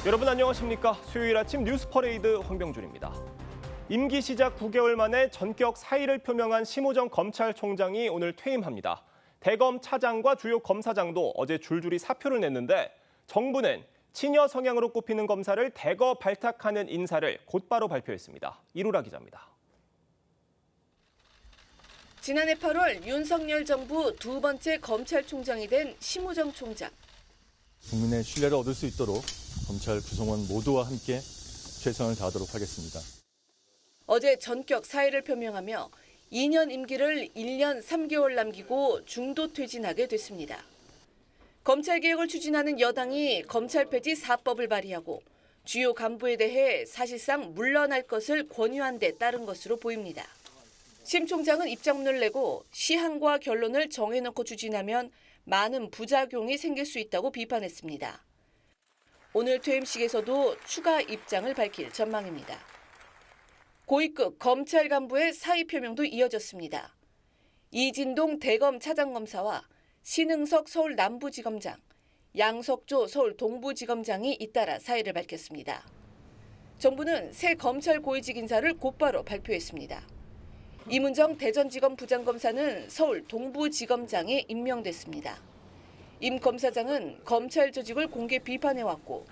여러분 안녕하십니까? 수요일 아침 뉴스 퍼레이드 황병준입니다. 임기 시작 9개월 만에 전격 사의를 표명한 심우정 검찰총장이 오늘 퇴임합니다. 대검 차장과 주요 검사장도 어제 줄줄이 사표를 냈는데 정부는 친여 성향으로 꼽히는 검사를 대거 발탁하는 인사를 곧바로 발표했습니다. 이루라 기자입니다. 지난해 8월 윤석열 정부 두 번째 검찰총장이 된 심우정 총장. 국민의 신뢰를 얻을 수 있도록 검찰 구성원 모두와 함께 최선을 다하도록 하겠습니다. 어제 전격 사의를 표명하며 2년 임기를 1년 3개월 남기고 중도 퇴진하게 됐습니다. 검찰개혁을 추진하는 여당이 검찰 폐지 4법을 발의하고 주요 간부에 대해 사실상 물러날 것을 권유한 데 따른 것으로 보입니다. 심 총장은 입장문을 내고 시한과 결론을 정해놓고 추진하면 많은 부작용이 생길 수 있다고 비판했습니다. 오늘 퇴임식에서도 추가 입장을 밝힐 전망입니다. 고위급 검찰 간부의 사의 표명도 이어졌습니다. 이진동 대검 차장검사와 신흥석 서울 남부지검장, 양석조 서울 동부지검장이 잇따라 사의를 밝혔습니다. 정부는 새 검찰 고위직 인사를 곧바로 발표했습니다. 이문정 대전지검 부장검사는 서울 동부지검장에 임명됐습니다. 임 검사장은 검찰 조직을 공개 비판해왔고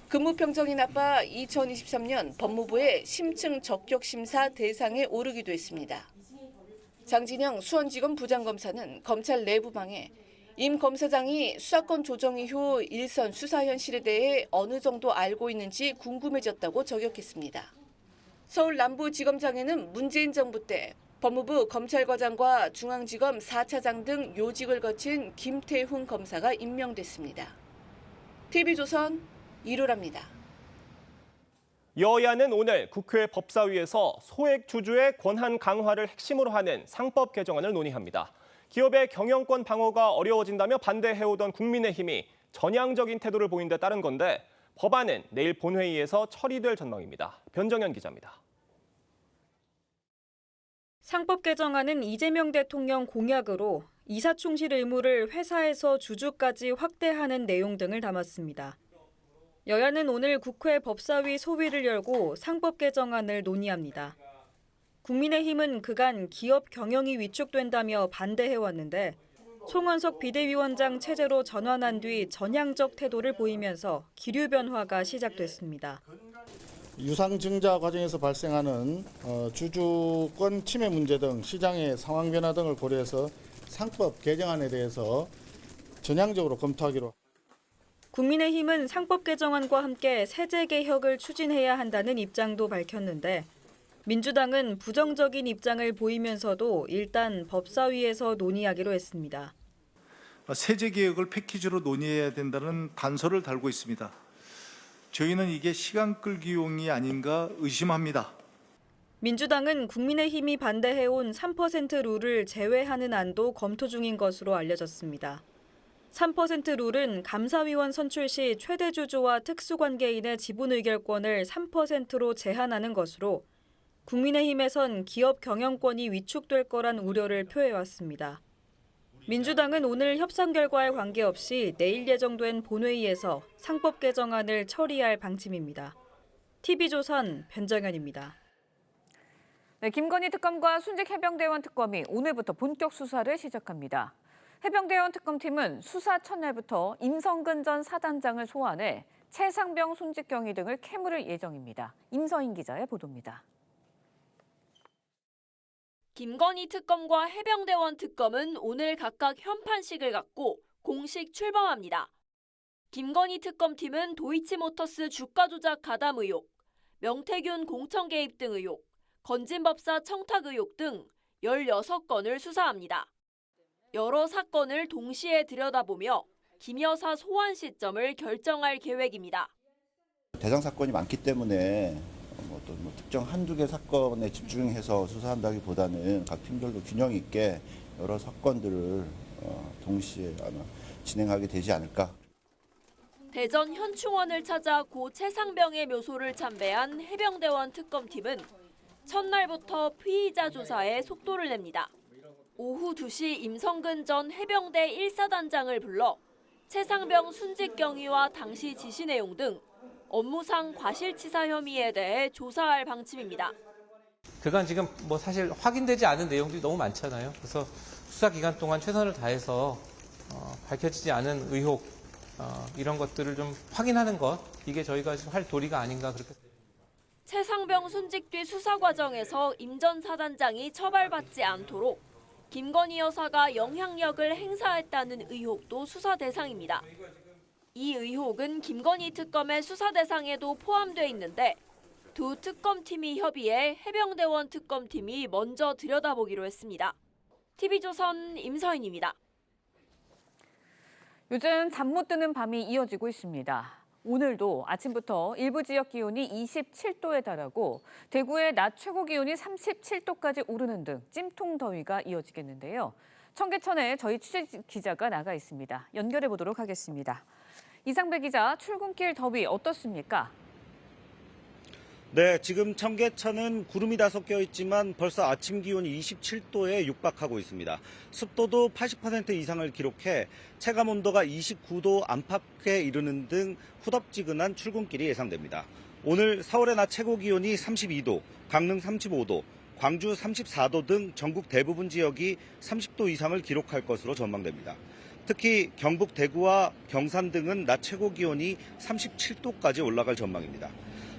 근무 평정이 나빠 2023년 법무부의 심층 적격 심사 대상에 오르기도 했습니다. 장진영 수원지검 부장검사는 검찰 내부방에 임 검사장이 수사권 조정 이후 일선 수사 현실에 대해 어느 정도 알고 있는지 궁금해졌다고 저격했습니다. 서울 남부지검장에는 문재인 정부 때 법무부 검찰과장과 중앙지검 4차장 등 요직을 거친 김태훈 검사가 임명됐습니다. TV조선 이루라입니다. 여야는 오늘 국회 법사위에서 소액 주주의 권한 강화를 핵심으로 하는 상법 개정안을 논의합니다. 기업의 경영권 방어가 어려워진다며 반대해오던 국민의힘이 전향적인 태도를 보인 데 따른 건데 법안은 내일 본회의에서 처리될 전망입니다. 변정현 기자입니다. 상법 개정안은 이재명 대통령 공약으로 이사충실 의무를 회사에서 주주까지 확대하는 내용 등을 담았습니다. 여야는 오늘 국회 법사위 소위를 열고 상법 개정안을 논의합니다. 국민의힘은 그간 기업 경영이 위축된다며 반대해왔는데 송원석 비대위원장 체제로 전환한 뒤 전향적 태도를 보이면서 기류 변화가 시작됐습니다. 유상증자 과정에서 발생하는 주주권 침해 문제 등 시장의 상황 변화 등을 고려해서 상법 개정안에 대해서 전향적으로 검토하기로. 국민의힘은 상법 개정안과 함께 세제 개혁을 추진해야 한다는 입장도 밝혔는데 민주당은 부정적인 입장을 보이면서도 일단 법사위에서 논의하기로 했습니다. 세제 개혁을 패키지로 논의해야 된다는 단서를 달고 있습니다. 저희는 이게 시간 끌기용이 아닌가 의심합니다. 민주당은 국민의힘이 반대해온 3% 룰을 제외하는 안도 검토 중인 것으로 알려졌습니다. 3% 룰은 감사위원 선출 시 최대 주주와 특수관계인의 지분 의결권을 3%로 제한하는 것으로 국민의힘에선 기업 경영권이 위축될 거란 우려를 표해왔습니다. 민주당은 오늘 협상 결과에 관계없이 내일 예정된 본회의에서 상법 개정안을 처리할 방침입니다. TV조선 변정현입니다. 네, 김건희 특검과 순직 해병대원 특검이 오늘부터 본격 수사를 시작합니다. 해병대원 특검팀은 수사 첫날부터 임성근 전 사단장을 소환해 최상병 순직 경위 등을 캐물을 예정입니다. 임서인 기자의 보도입니다. 김건희 특검과 해병대원 특검은 오늘 각각 현판식을 갖고 공식 출범합니다. 김건희 특검팀은 도이치모터스 주가 조작 가담 의혹, 명태균 공천 개입 등 의혹, 건진법사 청탁 의혹 등 16건을 수사합니다. 여러 사건을 동시에 들여다보며 김 여사 소환 시점을 결정할 계획입니다. 대상 사건이 많기 때문에 특정 한두 개 사건에 집중해서 수사한다기보다는 각 팀별로 균형 있게 여러 사건들을 동시에 아마 진행하게 되지 않을까. 대전 현충원을 찾아 고 최상병의 묘소를 참배한 해병대원 특검팀은 첫날부터 피의자 조사에 속도를 냅니다. 오후 2시 임성근 전 해병대 1사단장을 불러 최상병 순직 경위와 당시 지시 내용 등 업무상 과실치사 혐의에 대해 조사할 방침입니다. 그간 지금 뭐 사실 확인되지 않은 내용들이 너무 많잖아요. 그래서 수사 기간 동안 최선을 다해서 밝혀지지 않은 의혹 이런 것들을 좀 확인하는 것, 이게 저희가 지금 할 도리가 아닌가 그렇게. 최상병 순직 뒤 수사 과정에서 임 전 사단장이 처벌받지 않도록 김건희 여사가 영향력을 행사했다는 의혹도 수사 대상입니다. 이 의혹은 김건희 특검의 수사 대상에도 포함돼 있는데 두 특검팀이 협의해 해병대원 특검팀이 먼저 들여다보기로 했습니다. TV조선 임서인입니다. 요즘 잠 못 드는 밤이 이어지고 있습니다. 오늘도 아침부터 일부 지역 기온이 27도에 달하고 대구의 낮 최고 기온이 37도까지 오르는 등 찜통 더위가 이어지겠는데요. 청계천에 저희 취재 기자가 나가 있습니다. 연결해 보도록 하겠습니다. 이상배 기자, 출근길 더위 어떻습니까? 네, 지금 청계천은 구름이 다소 껴 있지만 벌써 아침 기온이 27도에 육박하고 있습니다. 습도도 80% 이상을 기록해 체감 온도가 29도 안팎에 이르는 등 후덥지근한 출근길이 예상됩니다. 오늘 서울의 낮 최고 기온이 32도, 강릉 35도, 광주 34도 등 전국 대부분 지역이 30도 이상을 기록할 것으로 전망됩니다. 특히 경북 대구와 경산 등은 낮 최고 기온이 37도까지 올라갈 전망입니다.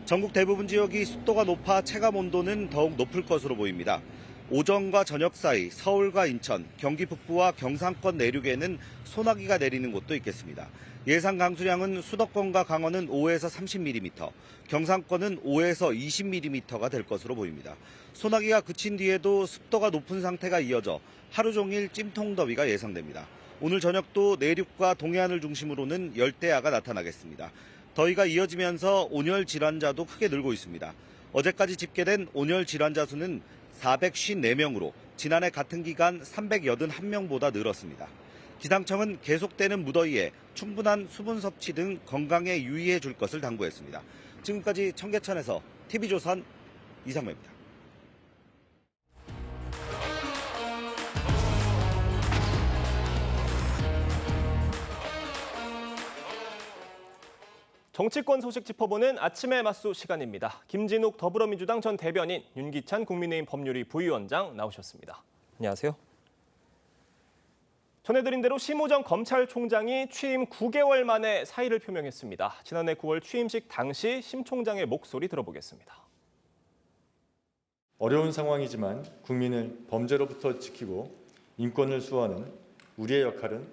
전국 대부분 지역이 습도가 높아 체감 온도는 더욱 높을 것으로 보입니다. 오전과 저녁 사이 서울과 인천, 경기 북부와 경상권 내륙에는 소나기가 내리는 곳도 있겠습니다. 예상 강수량은 수도권과 강원은 5에서 30mm, 경상권은 5에서 20mm가 될 것으로 보입니다. 소나기가 그친 뒤에도 습도가 높은 상태가 이어져 하루 종일 찜통더위가 예상됩니다. 오늘 저녁도 내륙과 동해안을 중심으로는 열대야가 나타나겠습니다. 더위가 이어지면서 온열 질환자도 크게 늘고 있습니다. 어제까지 집계된 온열 질환자 수는 454명으로 지난해 같은 기간 381명보다 늘었습니다. 기상청은 계속되는 무더위에 충분한 수분 섭취 등 건강에 유의해 줄 것을 당부했습니다. 지금까지 청계천에서 TV조선 이상배입니다. 정치권 소식 짚어보는 아침의 맞수 시간입니다. 김진욱 더불어민주당 전 대변인, 윤기찬 국민의힘 법률위 부위원장 나오셨습니다. 안녕하세요. 전해드린 대로 심우정 검찰총장이 취임 9개월 만에 사의를 표명했습니다. 지난해 9월 취임식 당시 심 총장의 목소리 들어보겠습니다. 어려운 상황이지만 국민을 범죄로부터 지키고 인권을 수호하는 우리의 역할은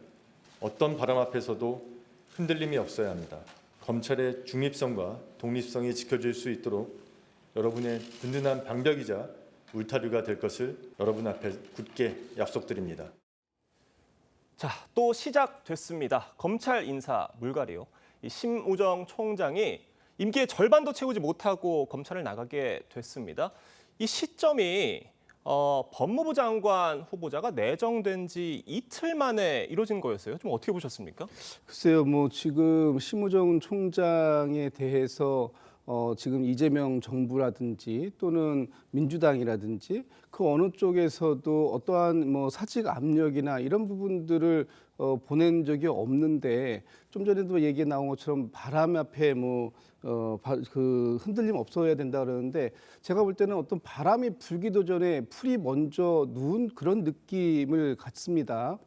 어떤 바람 앞에서도 흔들림이 없어야 합니다. 검찰의 중립성과 독립성이 지켜질 수 있도록 여러분의 든든한 방벽이자 울타리가 될 것을 여러분 앞에 굳게 약속드립니다. 자, 또 시작됐습니다. 검찰 인사 물갈이요. 이 심우정 총장이 임기의 절반도 채우지 못하고 검찰을 나가게 됐습니다. 이 시점이 법무부 장관 후보자가 내정된 지 이틀 만에 이루어진 거였어요. 좀 어떻게 보셨습니까? 글쎄요, 뭐 지금 심우정 총장에 대해서 지금 이재명 정부라든지 또는 민주당이라든지 그 어느 쪽에서도 어떠한 뭐 사직 압력이나 이런 부분들을 보낸 적이 없는데 좀 전에도 얘기 나온 것처럼 바람 앞에 그 흔들림 없어야 된다 그러는데 제가 볼 때는 어떤 바람이 불기도 전에 풀이 먼저 누운 그런 느낌을 갖습니다.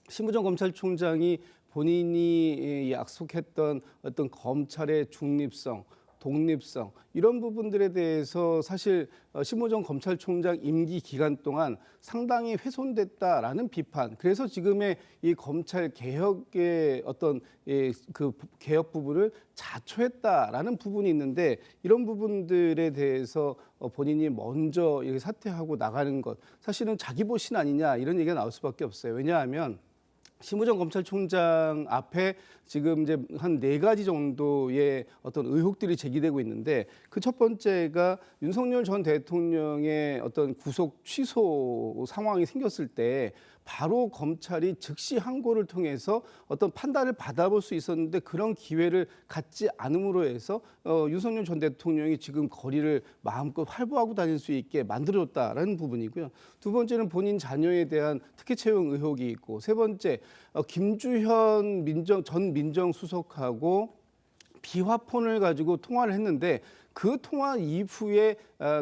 심우정 검찰총장이 본인이 약속했던 어떤 검찰의 중립성, 독립성 이런 부분들에 대해서 사실 심우정 검찰총장 임기 기간 동안 상당히 훼손됐다라는 비판. 그래서 지금의 이 검찰 개혁의 어떤 그 개혁 부분을 자초했다라는 부분이 있는데 이런 부분들에 대해서 본인이 먼저 사퇴하고 나가는 것 사실은 자기 보신 아니냐 이런 얘기가 나올 수밖에 없어요. 왜냐하면 심우정 검찰총장 앞에 지금 이제 한 4가지 정도의 어떤 의혹들이 제기되고 있는데 그 첫 번째가 윤석열 전 대통령의 어떤 구속 취소 상황이 생겼을 때 바로 검찰이 즉시 항고를 통해서 어떤 판단을 받아볼 수 있었는데 그런 기회를 갖지 않음으로 해서 윤석열 전 대통령이 지금 거리를 마음껏 활보하고 다닐 수 있게 만들어줬다라는 부분이고요. 두 번째는 본인 자녀에 대한 특혜 채용 의혹이 있고 세 번째 김주현 전 민정수석하고 비화폰을 가지고 통화를 했는데 그 통화 이후에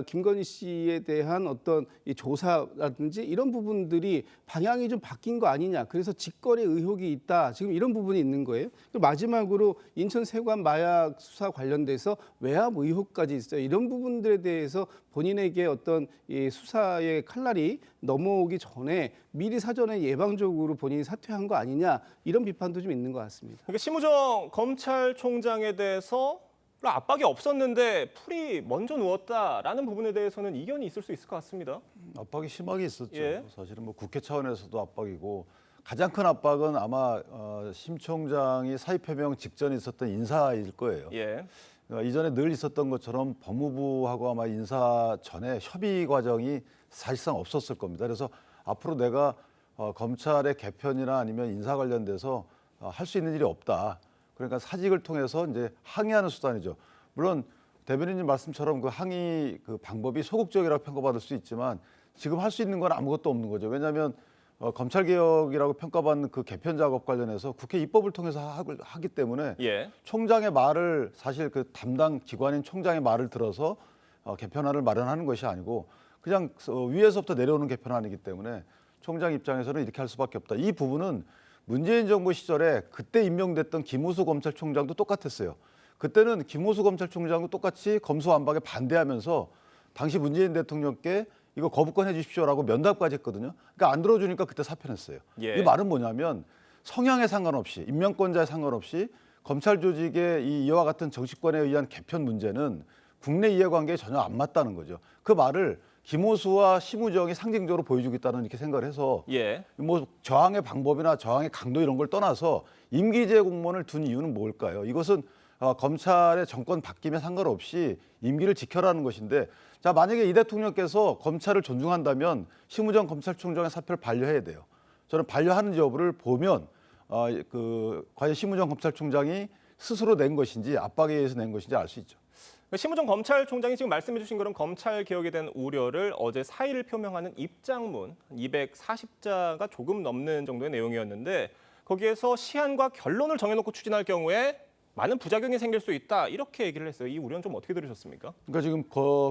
김건희 씨에 대한 어떤 이 조사라든지 이런 부분들이 방향이 좀 바뀐 거 아니냐. 그래서 직거래 의혹이 있다. 지금 이런 부분이 있는 거예요. 그리고 마지막으로 인천 세관 마약 수사 관련돼서 외압 의혹까지 있어요. 이런 부분들에 대해서 본인에게 어떤 이 수사의 칼날이 넘어오기 전에 미리 사전에 예방적으로 본인이 사퇴한 거 아니냐. 이런 비판도 좀 있는 것 같습니다. 그러니까 심우정 검찰총장에 대해서 압박이 없었는데 풀이 먼저 누웠다라는 부분에 대해서는 이견이 있을 수 있을 것 같습니다. 압박이 심하게 있었죠. 예. 사실은 뭐 국회 차원에서도 압박이고 가장 큰 압박은 아마 심 총장이 사의 표명 직전에 있었던 인사일 거예요. 예. 그러니까 이전에 늘 있었던 것처럼 법무부하고 아마 인사 전에 협의 과정이 사실상 없었을 겁니다. 그래서 앞으로 내가 검찰의 개편이나 아니면 인사 관련돼서 할 수 있는 일이 없다. 그러니까 사직을 통해서 이제 항의하는 수단이죠. 물론 대변인님 말씀처럼 그 항의 그 방법이 소극적이라고 평가받을 수 있지만 지금 할 수 있는 건 아무것도 없는 거죠. 왜냐하면 검찰개혁이라고 평가받는 그 개편 작업 관련해서 국회 입법을 통해서 하기 때문에 예. 총장의 말을 사실 그 담당 기관인 총장의 말을 들어서 개편안을 마련하는 것이 아니고 그냥 위에서부터 내려오는 개편안이기 때문에 총장 입장에서는 이렇게 할 수밖에 없다. 이 부분은 문재인 정부 시절에 그때 임명됐던 김우수 검찰총장도 똑같았어요. 그때는 김우수 검찰총장도 똑같이 검수완박에 반대하면서 당시 문재인 대통령께 이거 거부권 해주십시오라고 면담까지 했거든요. 그러니까 안 들어주니까 그때 사표냈어요. 예. 이 말은 뭐냐면 성향에 상관없이 임명권자에 상관없이 검찰 조직의 이와 같은 정치권에 의한 개편 문제는 국내 이해관계에 전혀 안 맞다는 거죠. 그 말을 김호수와 심우정이 상징적으로 보여주고 있다는 이렇게 생각을 해서 예. 뭐 저항의 방법이나 저항의 강도 이런 걸 떠나서 임기제 공무원을 둔 이유는 뭘까요? 이것은 검찰의 정권 바뀜에 상관없이 임기를 지켜라는 것인데 자 만약에 이 대통령께서 검찰을 존중한다면 심우정 검찰총장의 사표를 반려해야 돼요. 저는 반려하는지 여부를 보면 과연 심우정 검찰총장이 스스로 낸 것인지 압박에 의해서 낸 것인지 알 수 있죠. 심우정 검찰총장이 지금 말씀해 주신 그런 검찰 개혁에 대한 우려를 어제 사의를 표명하는 입장문 240자가 조금 넘는 정도의 내용이었는데 거기에서 시한과 결론을 정해놓고 추진할 경우에 많은 부작용이 생길 수 있다 이렇게 얘기를 했어요. 이 우려는 좀 어떻게 들으셨습니까? 그러니까 지금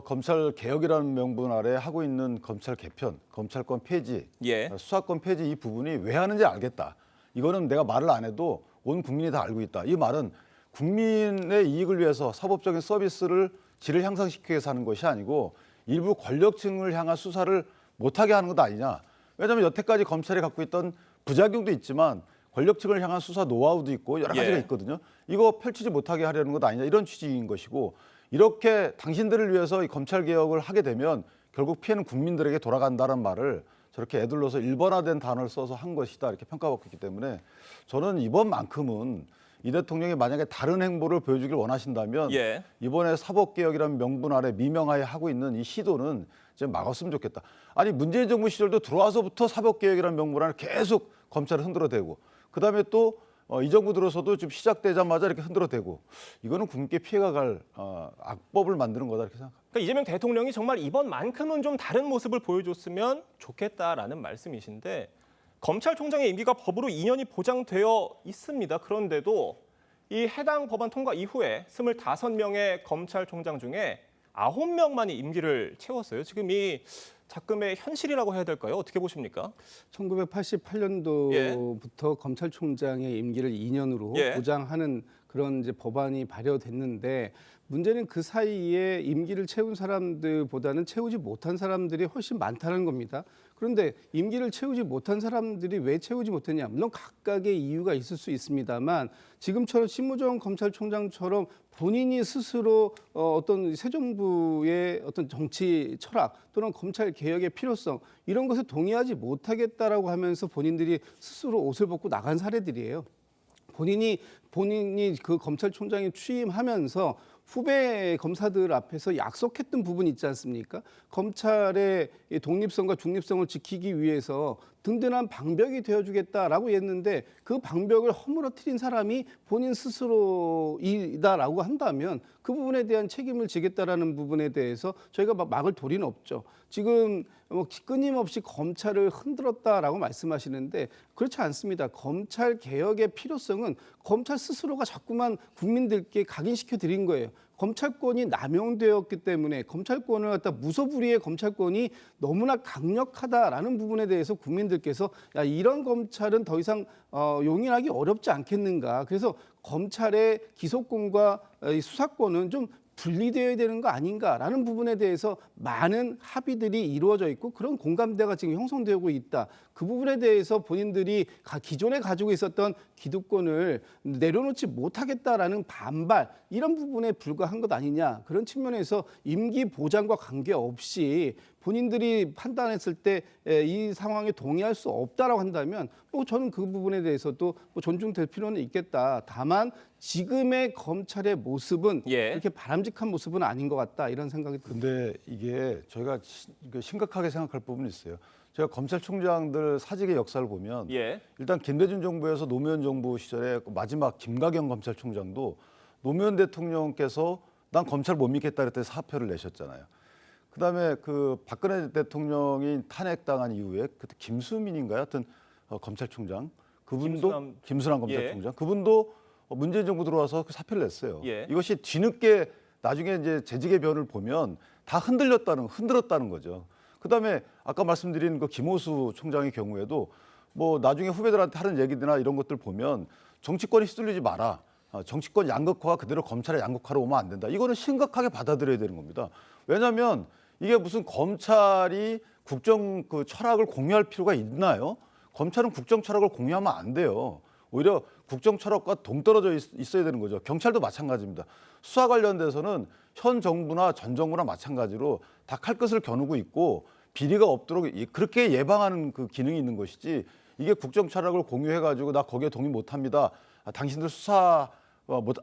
검찰 개혁이라는 명분 아래 하고 있는 검찰 개편, 검찰권 폐지, 예. 수사권 폐지 이 부분이 왜 하는지 알겠다. 이거는 내가 말을 안 해도 온 국민이 다 알고 있다. 이 말은 국민의 이익을 위해서 사법적인 서비스를 질을 향상시키기 위해서 하는 것이 아니고 일부 권력층을 향한 수사를 못하게 하는 것 아니냐. 왜냐하면 여태까지 검찰이 갖고 있던 부작용도 있지만 권력층을 향한 수사 노하우도 있고 여러 가지가 있거든요. 이거 펼치지 못하게 하려는 것 아니냐 이런 취지인 것이고 이렇게 당신들을 위해서 이 검찰 개혁을 하게 되면 결국 피해는 국민들에게 돌아간다는 말을 저렇게 애둘러서 일본화된 단어를 써서 한 것이다 이렇게 평가받고 있기 때문에 저는 이번만큼은 이 대통령이 만약에 다른 행보를 보여주길 원하신다면 예. 이번에 사법개혁이라는 명분 아래 미명하에 하고 있는 이 시도는 좀 막았으면 좋겠다. 아니 문재인 정부 시절도 들어와서부터 사법개혁이라는 명분 아래 계속 검찰을 흔들어대고 그다음에 또 이 정부 들어서도 좀 시작되자마자 이렇게 흔들어대고 이거는 국민께 피해가 갈 악법을 만드는 거다 이렇게 생각합니다. 그러니까 이재명 대통령이 정말 이번만큼은 좀 다른 모습을 보여줬으면 좋겠다라는 말씀이신데 검찰총장의 임기가 법으로 2년이 보장되어 있습니다. 그런데도 이 해당 법안 통과 이후에 25명의 검찰총장 중에 9명만이 임기를 채웠어요. 지금 이 작금의 현실이라고 해야 될까요? 어떻게 보십니까? 1988년도부터 검찰총장의 임기를 2년으로 보장하는 그런 이제 법안이 발효됐는데 문제는 그 사이에 임기를 채운 사람들보다는 채우지 못한 사람들이 훨씬 많다는 겁니다. 그런데 임기를 채우지 못한 사람들이 왜 채우지 못했냐? 물론 각각의 이유가 있을 수 있습니다만 지금처럼 심우정 검찰총장처럼 본인이 스스로 어떤 새 정부의 어떤 정치 철학 또는 검찰 개혁의 필요성 이런 것에 동의하지 못하겠다라고 하면서 본인들이 스스로 옷을 벗고 나간 사례들이에요. 본인이 그 검찰총장에 취임하면서 후배 검사들 앞에서 약속했던 부분이 있지 않습니까? 검찰의 독립성과 중립성을 지키기 위해서 든든한 방벽이 되어주겠다라고 했는데 그 방벽을 허물어뜨린 사람이 본인 스스로이다라고 한다면 그 부분에 대한 책임을 지겠다라는 부분에 대해서 저희가 막을 도리는 없죠. 지금 끊임없이 검찰을 흔들었다라고 말씀하시는데 그렇지 않습니다. 검찰 개혁의 필요성은 검찰 스스로가 자꾸만 국민들께 각인시켜 드린 거예요. 검찰권이 남용되었기 때문에 검찰권을 갖다 무소불위의 검찰권이 너무나 강력하다라는 부분에 대해서 국민들께서 야, 이런 검찰은 더 이상 용인하기 어렵지 않겠는가. 그래서 검찰의 기소권과 수사권은 좀 분리되어야 되는 거 아닌가라는 부분에 대해서 많은 합의들이 이루어져 있고 그런 공감대가 지금 형성되고 있다. 그 부분에 대해서 본인들이 기존에 가지고 있었던 기득권을 내려놓지 못하겠다라는 반발 이런 부분에 불과한 것 아니냐. 그런 측면에서 임기 보장과 관계없이 본인들이 판단했을 때 이 상황에 동의할 수 없다라고 한다면 저는 그 부분에 대해서도 존중될 필요는 있겠다. 다만 지금의 검찰의 모습은 이렇게 바람직한 모습은 아닌 것 같다. 이런 생각이 듭니다. 근데 이게 저희가 심각하게 생각할 부분이 있어요. 제가 검찰총장들 사직의 역사를 보면 일단 김대중 정부에서 노무현 정부 시절에 마지막 김가경 검찰총장도 노무현 대통령께서 난 검찰 못 믿겠다 그랬더니 사표를 내셨잖아요. 그다음에 그 박근혜 대통령이 탄핵당한 이후에 그때 김수민인가요? 하여튼 검찰총장 그분도 김순환 검찰총장 그분도 문재인 정부 들어와서 그 사표를 냈어요. 이것이 뒤늦게 나중에 이제 재직의 변을 보면 다 흔들었다는 거죠. 그다음에 아까 말씀드린 그 김호수 총장의 경우에도 뭐 나중에 후배들한테 하는 얘기들이나 이런 것들 보면 정치권에 휘둘리지 마라. 정치권 양극화가 그대로 검찰의 양극화로 오면 안 된다. 이거는 심각하게 받아들여야 되는 겁니다. 왜냐하면 이게 무슨 검찰이 국정 그 철학을 공유할 필요가 있나요? 검찰은 국정 철학을 공유하면 안 돼요. 오히려 국정 철학과 동떨어져 있어야 되는 거죠. 경찰도 마찬가지입니다. 수사 관련돼서는 현 정부나 전 정부나 마찬가지로 다 칼끝을 겨누고 있고 비리가 없도록 그렇게 예방하는 그 기능이 있는 것이지 이게 국정 철학을 공유해가지고 나 거기에 동의 못합니다. 당신들 수사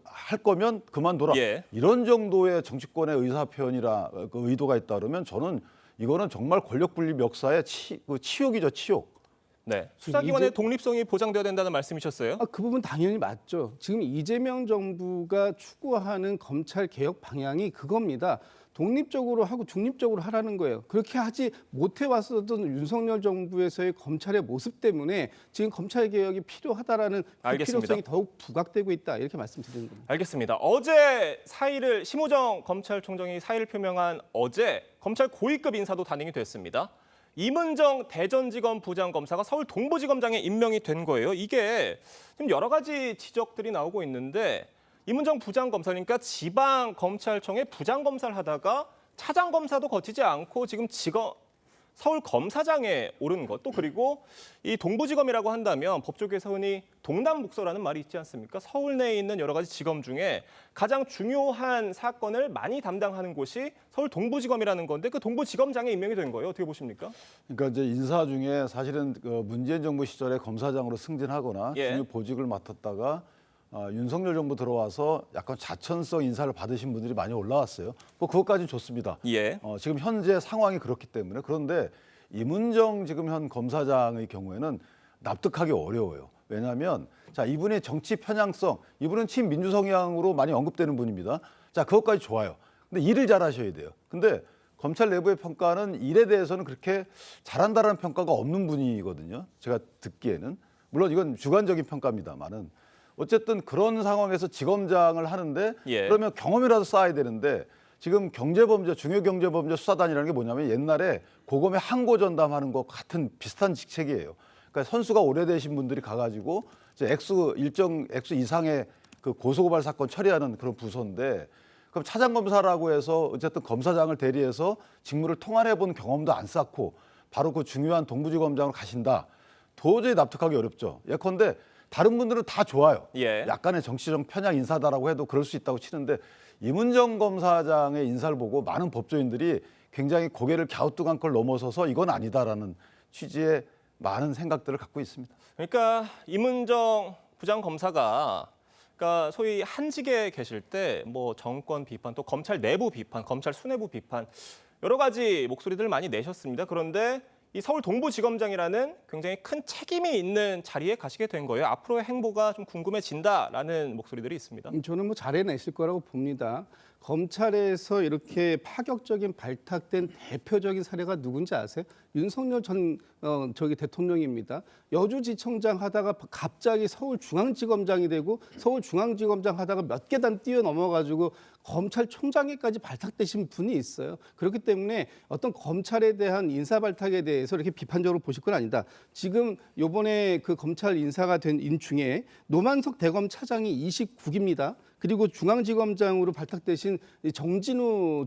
할 거면 그만둬라. 이런 정도의 정치권의 의사표현이라 그 의도가 있다 그러면 저는 이거는 정말 권력분립 역사의 치욕이죠, 치욕. 네, 수사기관의 독립성이 보장돼야 된다는 말씀이셨어요? 그 부분 당연히 맞죠. 지금 이재명 정부가 추구하는 검찰 개혁 방향이 그겁니다. 독립적으로 하고 중립적으로 하라는 거예요. 그렇게 하지 못해 왔었던 윤석열 정부에서의 검찰의 모습 때문에 지금 검찰 개혁이 필요하다라는 그 필요성이 더욱 부각되고 있다. 이렇게 말씀드리는 겁니다. 알겠습니다. 어제 심우정 검찰총장이 사의를 표명한 어제 검찰 고위급 인사도 단행이 됐습니다. 임은정 대전지검 부장검사가 서울 동부지검장에 임명이 된 거예요. 이게 지금 여러 가지 지적들이 나오고 있는데 임은정 부장검사니까 지방검찰청의 부장검사를 하다가 차장검사도 거치지 않고 지금 서울 검사장에 오른 것, 또 그리고 이 동부지검이라고 한다면 법조계에서 흔히 동남북서라는 말이 있지 않습니까? 서울 내에 있는 여러 가지 지검 중에 가장 중요한 사건을 많이 담당하는 곳이 서울 동부지검이라는 건데 그 동부지검장에 임명이 된 거예요. 어떻게 보십니까? 그러니까 이제 인사 중에 사실은 그 문재인 정부 시절에 검사장으로 승진하거나 중요 보직을 맡았다가 윤석열 정부 들어와서 약간 자천성 인사를 받으신 분들이 많이 올라왔어요. 뭐 그것까지는 좋습니다. 지금 현재 상황이 그렇기 때문에. 그런데 임은정 지금 현 검사장의 경우에는 납득하기 어려워요. 왜냐하면 자 이분의 정치 편향성, 이분은 친민주 성향으로 많이 언급되는 분입니다. 자 그것까지 좋아요. 근데 일을 잘하셔야 돼요. 근데 검찰 내부의 평가는 일에 대해서는 그렇게 잘한다라는 평가가 없는 분이거든요. 제가 듣기에는. 물론 이건 주관적인 평가입니다만은. 어쨌든 그런 상황에서 지검장을 하는데 그러면 경험이라도 쌓아야 되는데 지금 경제범죄, 중요경제범죄 수사단이라는 게 뭐냐면 옛날에 고검에 항고전담하는 것 같은 비슷한 직책이에요. 그러니까 선수가 오래되신 분들이 가가지고 이제 일정 액수 이상의 그 고소고발 사건 처리하는 그런 부서인데 그럼 차장검사라고 해서 어쨌든 검사장을 대리해서 직무를 통할해본 경험도 안 쌓고 바로 그 중요한 동부지검장으로 가신다. 도저히 납득하기 어렵죠. 예컨대 다른 분들은 다 좋아요. 약간의 정치적 편향 인사다라고 해도 그럴 수 있다고 치는데 임은정 검사장의 인사를 보고 많은 법조인들이 굉장히 고개를 갸우뚱한 걸 넘어서서 이건 아니다라는 취지의 많은 생각들을 갖고 있습니다. 그러니까 임은정 부장검사가 그러니까 소위 한직에 계실 때 뭐 정권 비판, 또 검찰 내부 비판, 검찰 수뇌부 비판 여러 가지 목소리들 많이 내셨습니다. 그런데 이 서울 동부지검장이라는 굉장히 큰 책임이 있는 자리에 가시게 된 거예요. 앞으로의 행보가 좀 궁금해진다라는 목소리들이 있습니다. 저는 뭐 잘해내실 거라고 봅니다. 검찰에서 이렇게 파격적인 발탁된 대표적인 사례가 누군지 아세요? 윤석열 전 대통령입니다. 여주지청장 하다가 갑자기 서울중앙지검장이 되고 서울중앙지검장 하다가 몇 계단 뛰어넘어가지고 검찰총장에까지 발탁되신 분이 있어요. 그렇기 때문에 어떤 검찰에 대한 인사발탁에 대해서 이렇게 비판적으로 보실 건 아니다. 지금 이번에 그 검찰 인사가 된 인 중에 노만석 대검 차장이 29기입니다. 그리고 중앙지검장으로 발탁되신 정진우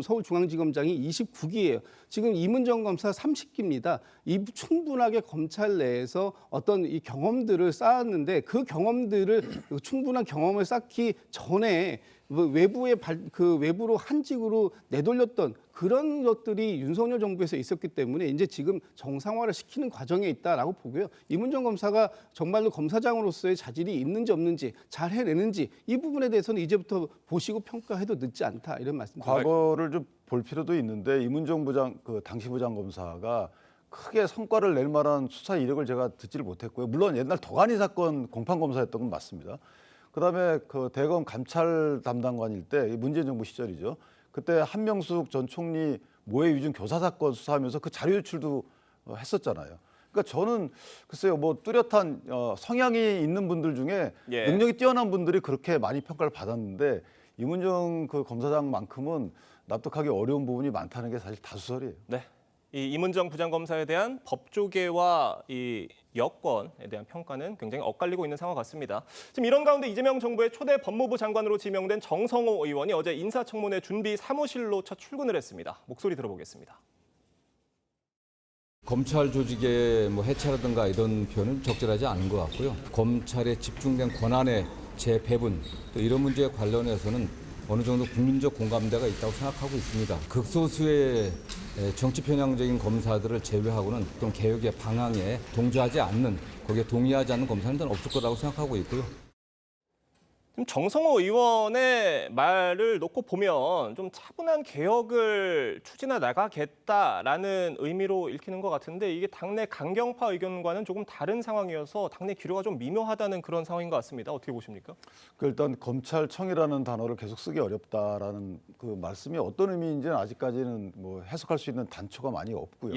서울중앙지검장이 29기예요. 지금 이문정 검사 30기입니다. 이 충분하게 검찰 내에서 어떤 이 경험들을 쌓았는데 그 경험들을 충분한 경험을 쌓기 전에 외부로 한직으로 내돌렸던 그런 것들이 윤석열 정부에서 있었기 때문에 이제 지금 정상화를 시키는 과정에 있다라고 보고요. 이문정 검사가 정말로 검사장으로서의 자질이 있는지 없는지 잘 해내는지 이 부분에 대해서는 이제부터 보시고 평가해도 늦지 않다 이런 말씀드립니다. 과거를 좀 볼 필요도 있는데 이문정 당시 부장검사가 크게 성과를 낼 만한 수사 이력을 제가 듣지를 못했고요. 물론 옛날 더가니 사건 공판검사였던 건 맞습니다. 그다음에 그 대검 감찰 담당관일 때 문재인 정부 시절이죠. 그때 한명숙 전 총리 모해 위증 교사 사건 수사하면서 그 자료 유출도 했었잖아요. 그러니까 저는 글쎄요, 뭐 뚜렷한 성향이 있는 분들 중에 능력이 뛰어난 분들이 그렇게 많이 평가를 받았는데 이문정 그 검사장만큼은 납득하기 어려운 부분이 많다는 게 사실 다수설이에요. 네. 이 이문정 부장검사에 대한 법조계와 이 여권에 대한 평가는 굉장히 엇갈리고 있는 상황 같습니다. 지금 이런 가운데 이재명 정부의 초대 법무부 장관으로 지명된 정성호 의원이 어제 인사청문회 준비 사무실로 첫 출근을 했습니다. 목소리 들어보겠습니다. 검찰 조직의 해체라든가 이런 표현은 적절하지 않은 것 같고요. 검찰에 집중된 권한의 재배분 또 이런 문제에 관련해서는 어느 정도 국민적 공감대가 있다고 생각하고 있습니다. 극소수의 정치 편향적인 검사들을 제외하고는 좀 개혁의 방향에 동조하지 않는, 거기에 동의하지 않는 검사는 없을 거라고 생각하고 있고요. 지금 정성호 의원의 말을 놓고 보면 좀 차분한 개혁을 추진해 나가겠다라는 의미로 읽히는 것 같은데 이게 당내 강경파 의견과는 조금 다른 상황이어서 당내 기류가 좀 미묘하다는 그런 상황인 것 같습니다. 어떻게 보십니까? 일단 검찰청이라는 단어를 계속 쓰기 어렵다라는 그 말씀이 어떤 의미인지는 아직까지는 뭐 해석할 수 있는 단초가 많이 없고요.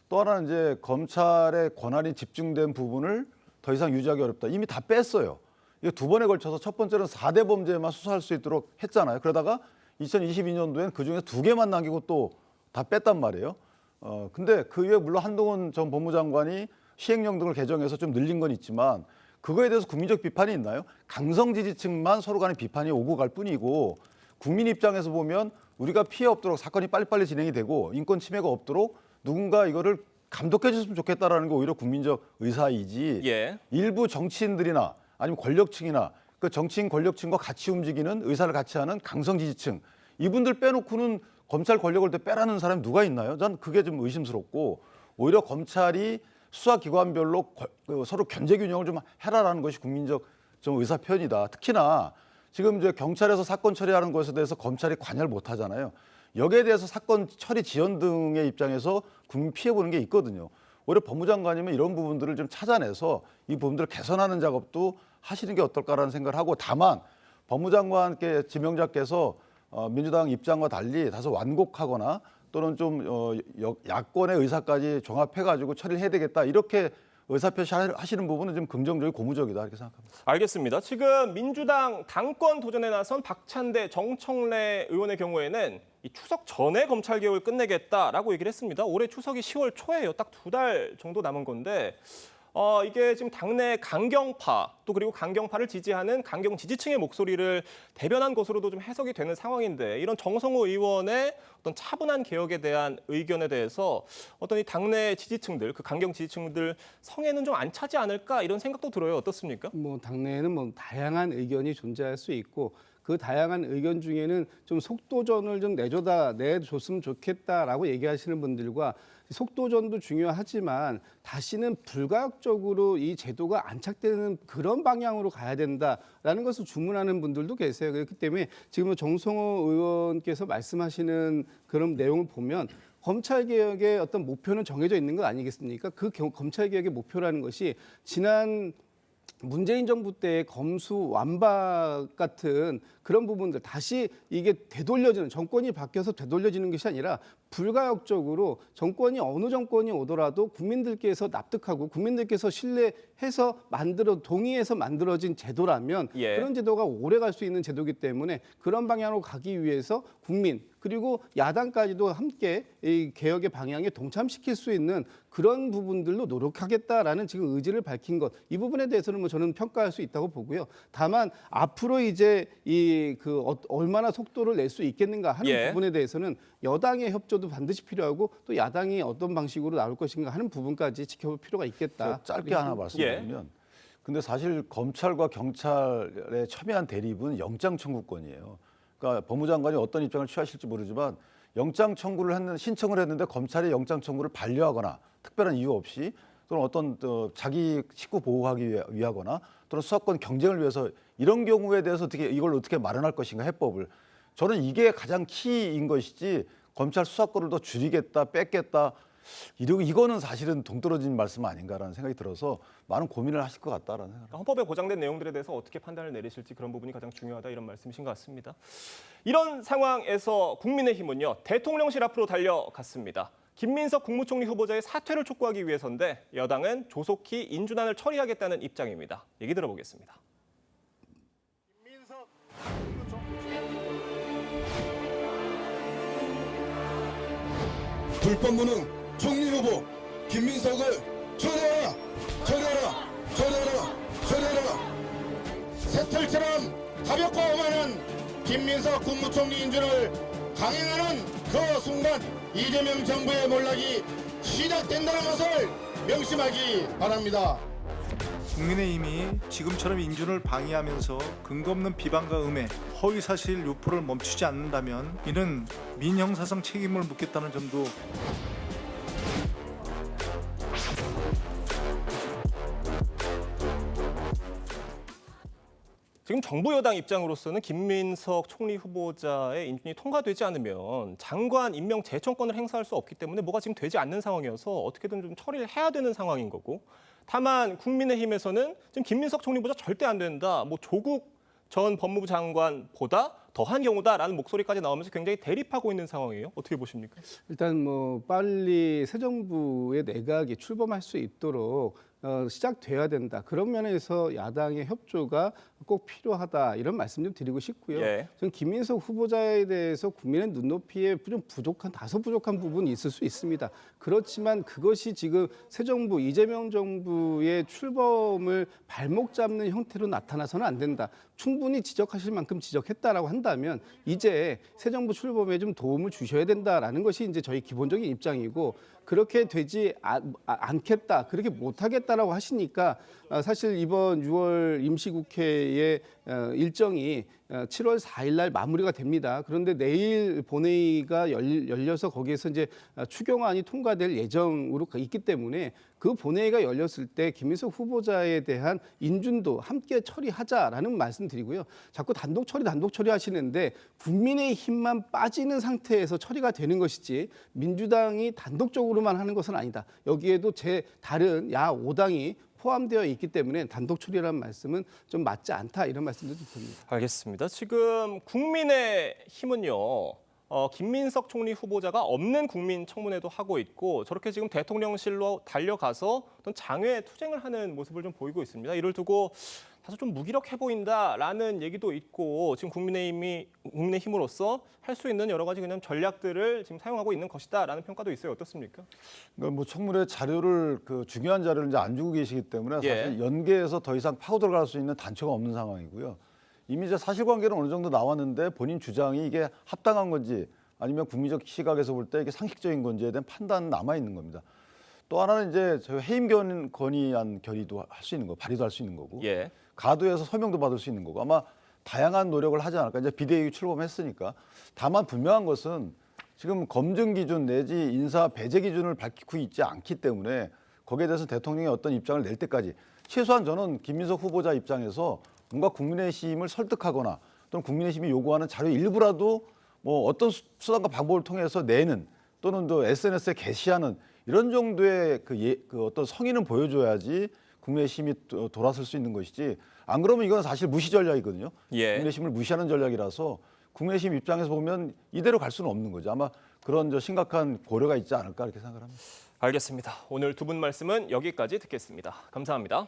또 하나는 이제 검찰의 권한이 집중된 부분을 더 이상 유지하기 어렵다. 이미 다 뺐어요. 이게 두 번에 걸쳐서 첫 번째는 4대 범죄만 수사할 수 있도록 했잖아요. 그러다가 2022년도엔 그중에 2개만 남기고 또 다 뺐단 말이에요. 근데 그 이후에 물론 한동훈 전 법무장관이 시행령 등을 개정해서 좀 늘린 건 있지만 그거에 대해서 국민적 비판이 있나요? 강성 지지층만 서로 간에 비판이 오고 갈 뿐이고 국민 입장에서 보면 우리가 피해 없도록 사건이 빨리빨리 진행이 되고 인권 침해가 없도록 누군가 이거를 감독해 줬으면 좋겠다라는 게 오히려 국민적 의사이지 일부 정치인들이나 아니면 권력층이나 그 정치인 권력층과 같이 움직이는 의사를 같이 하는 강성 지지층 이분들 빼놓고는 검찰 권력을 빼라는 사람이 누가 있나요? 전 그게 좀 의심스럽고 오히려 검찰이 수사기관별로 서로 견제 균형을 좀 해라라는 것이 국민적 좀 의사 표현이다. 특히나 지금 이제 경찰에서 사건 처리하는 것에 대해서 검찰이 관여를 못 하잖아요. 여기에 대해서 사건 처리 지연 등의 입장에서 국민 피해 보는 게 있거든요. 오히려 법무장관이면 이런 부분들을 좀 찾아내서 이 부분들을 개선하는 작업도 하시는 게 어떨까라는 생각을 하고 다만 법무장관께 지명자께서 민주당 입장과 달리 다소 완곡하거나 또는 좀 야권의 의사까지 종합해가지고 처리를 해야 되겠다 이렇게 의사표시 하시는 부분은 좀 긍정적이고 고무적이다 이렇게 생각합니다. 알겠습니다. 지금 민주당 당권 도전에 나선 박찬대, 정청래 의원의 경우에는 이 추석 전에 검찰 개혁을 끝내겠다라고 얘기를 했습니다. 올해 추석이 10월 초예요. 딱 2달 정도 남은 건데 이게 지금 당내 강경파 또 그리고 강경파를 지지하는 강경 지지층의 목소리를 대변한 것으로도 좀 해석이 되는 상황인데 이런 정성호 의원의 어떤 차분한 개혁에 대한 의견에 대해서 어떤 이 당내 지지층들, 그 강경 지지층들 성에는 좀 안 차지 않을까 이런 생각도 들어요. 어떻습니까? 뭐 당내에는 다양한 의견이 존재할 수 있고 그 다양한 의견 중에는 좀 속도전을 좀 내줬으면 좋겠다라고 얘기하시는 분들과 속도전도 중요하지만 다시는 불가역적으로 이 제도가 안착되는 그런 방향으로 가야 된다라는 것을 주문하는 분들도 계세요. 그렇기 때문에 지금 정성호 의원께서 말씀하시는 그런 내용을 보면 검찰 개혁의 어떤 목표는 정해져 있는 것 아니겠습니까? 그 검찰 개혁의 목표라는 것이 지난 문재인 정부 때의 검수 완박 같은 그런 부분들 다시 이게 되돌려지는, 정권이 바뀌어서 되돌려지는 것이 아니라 불가역적으로 정권이 어느 정권이 오더라도 국민들께서 납득하고 국민들께서 신뢰해서 동의해서 만들어진 제도라면 그런 제도가 오래 갈 수 있는 제도이기 때문에 그런 방향으로 가기 위해서 국민 그리고 야당까지도 함께 이 개혁의 방향에 동참시킬 수 있는 그런 부분들로 노력하겠다라는 지금 의지를 밝힌 것, 이 부분에 대해서는 뭐 저는 평가할 수 있다고 보고요. 다만 앞으로 이제 얼마나 속도를 낼 수 있겠는가 하는 부분에 대해서는 여당의 협조도 반드시 필요하고 또 야당이 어떤 방식으로 나올 것인가 하는 부분까지 지켜볼 필요가 있겠다. 짧게 하나 말씀드리면, 근데 사실 검찰과 경찰의 첨예한 대립은 영장 청구권이에요. 그러니까 법무장관이 어떤 입장을 취하실지 모르지만 영장 청구를 신청을 했는데 검찰이 영장 청구를 반려하거나 특별한 이유 없이 또는 어떤 자기 식구 보호하기 위하거나 또는 수사권 경쟁을 위해서 이런 경우에 대해서 이걸 어떻게 마련할 것인가 해법을, 저는 이게 가장 키인 것이지 검찰 수사권을 더 줄이겠다 뺏겠다 이거는 사실은 동떨어진 말씀 아닌가라는 생각이 들어서 많은 고민을 하실 것 같다라는 생각. 헌법에 보장된 내용들에 대해서 어떻게 판단을 내리실지 그런 부분이 가장 중요하다 이런 말씀이신 것 같습니다. 이런 상황에서 국민의힘은요, 대통령실 앞으로 달려갔습니다. 김민석 국무총리 후보자의 사퇴를 촉구하기 위해서인데 여당은 조속히 인준안을 처리하겠다는 입장입니다. 얘기 들어보겠습니다. 불법 무능 총리 후보 김민석을 처리하라! 처리하라! 처리하라! 처리하라! 새털처럼 가볍고 오만한 김민석 국무총리 인준을 강행하는 그 순간 이재명 정부의 몰락이 시작된다는 것을 명심하기 바랍니다. 국민의힘이 지금처럼 인준을 방해하면서 근거 없는 비방과 음해, 허위사실 유포를 멈추지 않는다면 이는 민형사상 책임을 묻겠다는 점도 지금 정부 여당 입장으로서는 김민석 총리 후보자의 인준이 통과되지 않으면 장관 임명 재청권을 행사할 수 없기 때문에 뭐가 지금 되지 않는 상황이어서 어떻게든 좀 처리를 해야 되는 상황인 거고, 다만 국민의힘에서는 지금 김민석 총리 후보자 절대 안 된다, 뭐 조국 전 법무부 장관보다 더한 경우다라는 목소리까지 나오면서 굉장히 대립하고 있는 상황이에요. 어떻게 보십니까? 일단 뭐 빨리 새 정부의 내각이 출범할 수 있도록 시작돼야 된다. 그런 면에서 야당의 협조가 꼭 필요하다, 이런 말씀 좀 드리고 싶고요. 저는 김민석 후보자에 대해서 국민의 눈높이에 좀 다소 부족한 부분이 있을 수 있습니다. 그렇지만 그것이 지금 새 정부, 이재명 정부의 출범을 발목 잡는 형태로 나타나서는 안 된다. 충분히 지적하실 만큼 지적했다라고 한다면 이제 새 정부 출범에 좀 도움을 주셔야 된다라는 것이 이제 저희 기본적인 입장이고, 그렇게 되지 않겠다, 그렇게 못하겠다라고 하시니까 사실 이번 6월 임시국회의 일정이 7월 4일 날 마무리가 됩니다. 그런데 내일 본회의가 열려서 거기에서 이제 추경안이 통과될 예정으로 있기 때문에 그 본회의가 열렸을 때 김민석 후보자에 대한 인준도 함께 처리하자라는 말씀 드리고요. 자꾸 단독 처리 하시는데 국민의힘만 빠지는 상태에서 처리가 되는 것이지 민주당이 단독적으로만 하는 것은 아니다. 여기에도 다른 야 5당이 포함되어 있기 때문에 단독 처리라는 말씀은 좀 맞지 않다, 이런 말씀도 좀 드립니다. 알겠습니다. 지금 국민의힘은요, 김민석 총리 후보자가 없는 국민청문회도 하고 있고 저렇게 지금 대통령실로 달려가서 어떤 장외 투쟁을 하는 모습을 좀 보이고 있습니다. 이를 두고 다소 좀 무기력해 보인다라는 얘기도 있고, 지금 국민의힘으로서 할 수 있는 여러 가지 그냥 전략들을 지금 사용하고 있는 것이다라는 평가도 있어요. 어떻습니까? 그러니까 뭐 청문회 자료를 중요한 자료를 이제 안 주고 계시기 때문에 사실 연계해서 더 이상 파고 들어갈 수 있는 단초가 없는 상황이고요. 이미 이제 사실관계는 어느 정도 나왔는데 본인 주장이 이게 합당한 건지 아니면 국민적 시각에서 볼 때 이게 상식적인 건지에 대한 판단은 남아 있는 겁니다. 또 하나는 이제 저희 해임 건의안 결의도 할 수 있는 거, 발의도 할 수 있는 거고, 가두에서 서명도 받을 수 있는 거고, 아마 다양한 노력을 하지 않을까. 이제 비대위 출범했으니까. 다만 분명한 것은 지금 검증 기준 내지 인사 배제 기준을 밝히고 있지 않기 때문에 거기에 대해서 대통령이 어떤 입장을 낼 때까지 최소한 저는 김민석 후보자 입장에서 뭔가 국민의힘을 설득하거나 또는 국민의힘이 요구하는 자료 일부라도 뭐 어떤 수단과 방법을 통해서 내는, 또는 또 SNS에 게시하는 이런 정도의 그 어떤 성의는 보여줘야지 국민의 힘이 돌아설 수 있는 것이지, 안 그러면 이건 사실 무시 전략이거든요. 국민의 힘을 무시하는 전략이라서 국민의 힘 입장에서 보면 이대로 갈 수는 없는 거죠. 아마 그런 심각한 고려가 있지 않을까 이렇게 생각을 합니다. 알겠습니다. 오늘 두 분 말씀은 여기까지 듣겠습니다. 감사합니다.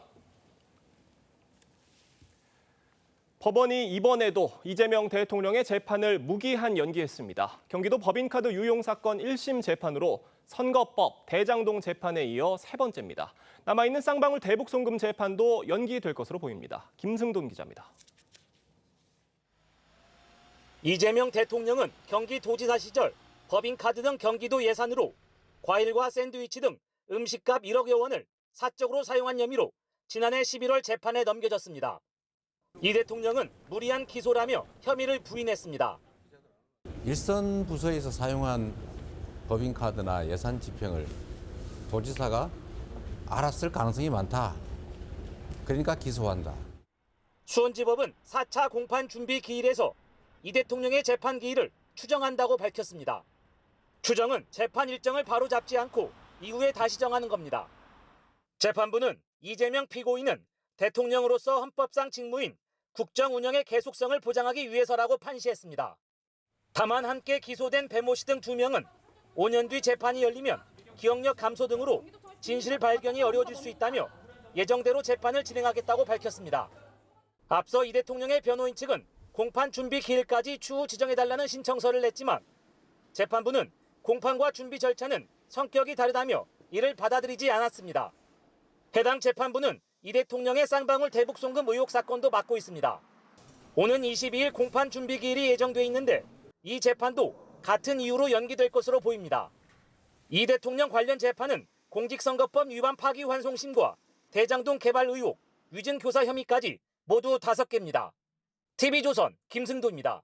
법원이 이번에도 이재명 대통령의 재판을 무기한 연기했습니다. 경기도 법인카드 유용 사건 1심 재판으로 선거법, 대장동 재판에 이어 세 번째입니다. 남아있는 쌍방울 대북 송금 재판도 연기될 것으로 보입니다. 김승돈 기자입니다. 이재명 대통령은 경기도지사 시절 법인카드 등 경기도 예산으로 과일과 샌드위치 등 음식값 1억여 원을 사적으로 사용한 혐의로 지난해 11월 재판에 넘겨졌습니다. 이 대통령은 무리한 기소라며 혐의를 부인했습니다. 일선 부서에서 사용한 법인카드나 예산 집행을 도지사가 알았을 가능성이 많다. 그러니까 기소한다. 수원지법은 4차 공판 준비 기일에서 이 대통령의 재판 기일을 추정한다고 밝혔습니다. 추정은 재판 일정을 바로 잡지 않고 이후에 다시 정하는 겁니다. 재판부는 이재명 피고인은 대통령으로서 헌법상 직무인 국정 운영의 계속성을 보장하기 위해서라고 판시했습니다. 다만 함께 기소된 배모 씨 등 2명은 5년 뒤 재판이 열리면 기억력 감소 등으로 진실 발견이 어려워질 수 있다며 예정대로 재판을 진행하겠다고 밝혔습니다. 앞서 이 대통령의 변호인 측은 공판 준비 기일까지 추후 지정해달라는 신청서를 냈지만 재판부는 공판과 준비 절차는 성격이 다르다며 이를 받아들이지 않았습니다. 해당 재판부는 이 대통령의 쌍방울 대북 송금 의혹 사건도 맡고 있습니다. 오는 22일 공판 준비 기일이 예정돼 있는데 이 재판도 같은 이유로 연기될 것으로 보입니다. 이 대통령 관련 재판은 공직선거법 위반 파기환송심과 대장동 개발 의혹, 위증교사 혐의까지 모두 5개입니다. TV조선 김승도입니다.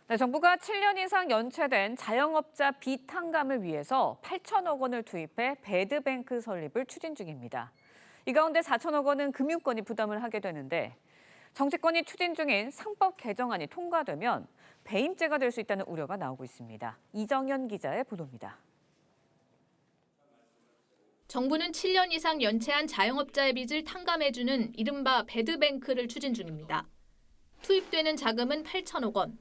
네, 정부가 7년 이상 연체된 자영업자 비탕감을 위해서 8천억 원을 투입해 배드뱅크 설립을 추진 중입니다. 이 가운데 4천억 원은 금융권이 부담을 하게 되는데 정치권이 추진 중인 상법 개정안이 통과되면 배임죄가 될 수 있다는 우려가 나오고 있습니다. 이정현 기자의 보도입니다. 정부는 7년 이상 연체한 자영업자의 빚을 탕감해주는 이른바 배드뱅크를 추진 중입니다. 투입되는 자금은 8천억 원,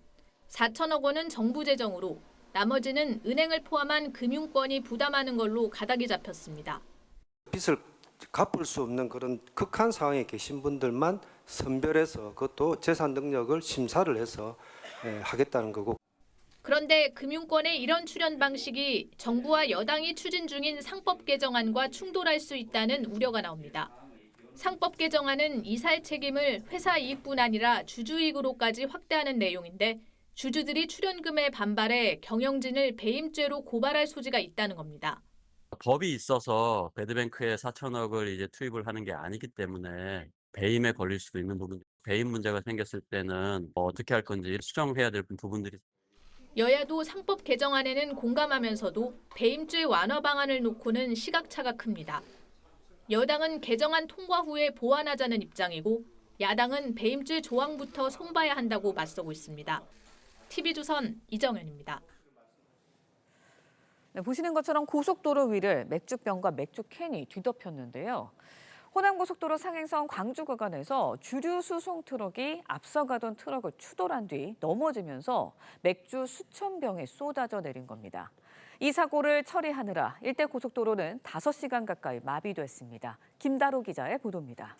4천억 원은 정부 재정으로 나머지는 은행을 포함한 금융권이 부담하는 걸로 가닥이 잡혔습니다. 빚을 갚을 수 없는 그런 극한 상황에 계신 분들만 선별해서 그것도 재산 능력을 심사를 해서 하겠다는 거고. 그런데 금융권의 이런 출연 방식이 정부와 여당이 추진 중인 상법 개정안과 충돌할 수 있다는 우려가 나옵니다. 상법 개정안은 이사의 책임을 회사 이익뿐 아니라 주주이익으로까지 확대하는 내용인데 주주들이 출연금에 반발해 경영진을 배임죄로 고발할 소지가 있다는 겁니다. 법이 있어서 배드뱅크에 4천억을 이제 투입을 하는 게 아니기 때문에 배임에 걸릴 수도 있는 부분, 배임 문제가 생겼을 때는 어떻게 할 건지 수정해야 될 부분들이. 여야도 상법 개정안에는 공감하면서도 배임죄 완화 방안을 놓고는 시각차가 큽니다. 여당은 개정안 통과 후에 보완하자는 입장이고 야당은 배임죄 조항부터 손봐야 한다고 맞서고 있습니다. TV조선 이정현입니다. 네, 보시는 것처럼 고속도로 위를 맥주병과 맥주캔이 뒤덮였는데요. 호남고속도로 상행선 광주 구간에서 주류 수송 트럭이 앞서가던 트럭을 추돌한 뒤 넘어지면서 맥주 수천 병이 쏟아져 내린 겁니다. 이 사고를 처리하느라 일대 고속도로는 5시간 가까이 마비됐습니다. 김다로 기자의 보도입니다.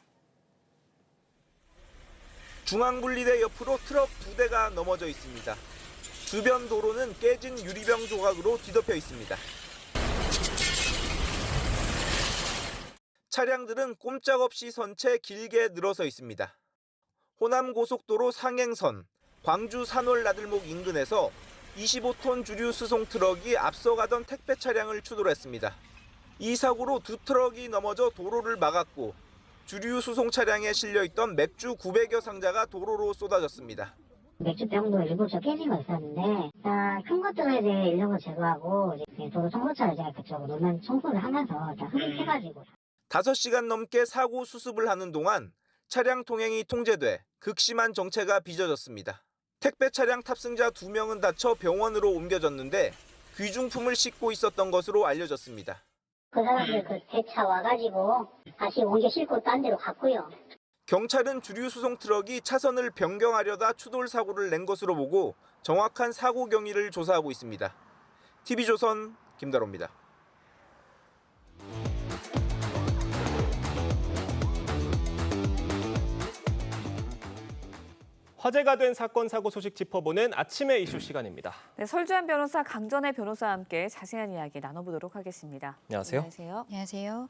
중앙분리대 옆으로 트럭 2대가 넘어져 있습니다. 주변 도로는 깨진 유리병 조각으로 뒤덮여 있습니다. 차량들은 꼼짝없이 선체 길게 늘어서 있습니다. 호남고속도로 상행선 광주 산월 나들목 인근에서 25톤 주류 수송 트럭이 앞서가던 택배 차량을 추돌했습니다. 이 사고로 2트럭이 넘어져 도로를 막았고 주류 수송 차량에 실려있던 맥주 900여 상자가 도로로 쏟아졌습니다. 맥주병도 일부 깨진 거 있었는데 일단 큰 것들에 대해 인력을 제거하고 도로 청소차를 제가 그쪽으로 놓으면 청소를 하면서 흡입해가지고 5시간 넘게 사고 수습을 하는 동안 차량 통행이 통제돼 극심한 정체가 빚어졌습니다. 택배 차량 탑승자 2명은 다쳐 병원으로 옮겨졌는데 귀중품을 싣고 있었던 것으로 알려졌습니다. 그 사람들 그 대차 와가지고 다시 옮겨 싣고 딴 데로 갔고요. 경찰은 주류 수송 트럭이 차선을 변경하려다 추돌 사고를 낸 것으로 보고 정확한 사고 경위를 조사하고 있습니다. TV조선 김다로입니다. 화제가 된 사건 사고 소식 짚어보는 아침의 이슈 시간입니다. 네, 설주한 변호사, 강전의 변호사와 함께 자세한 이야기 나눠보도록 하겠습니다. 안녕하세요. 안녕하세요. 안녕하세요.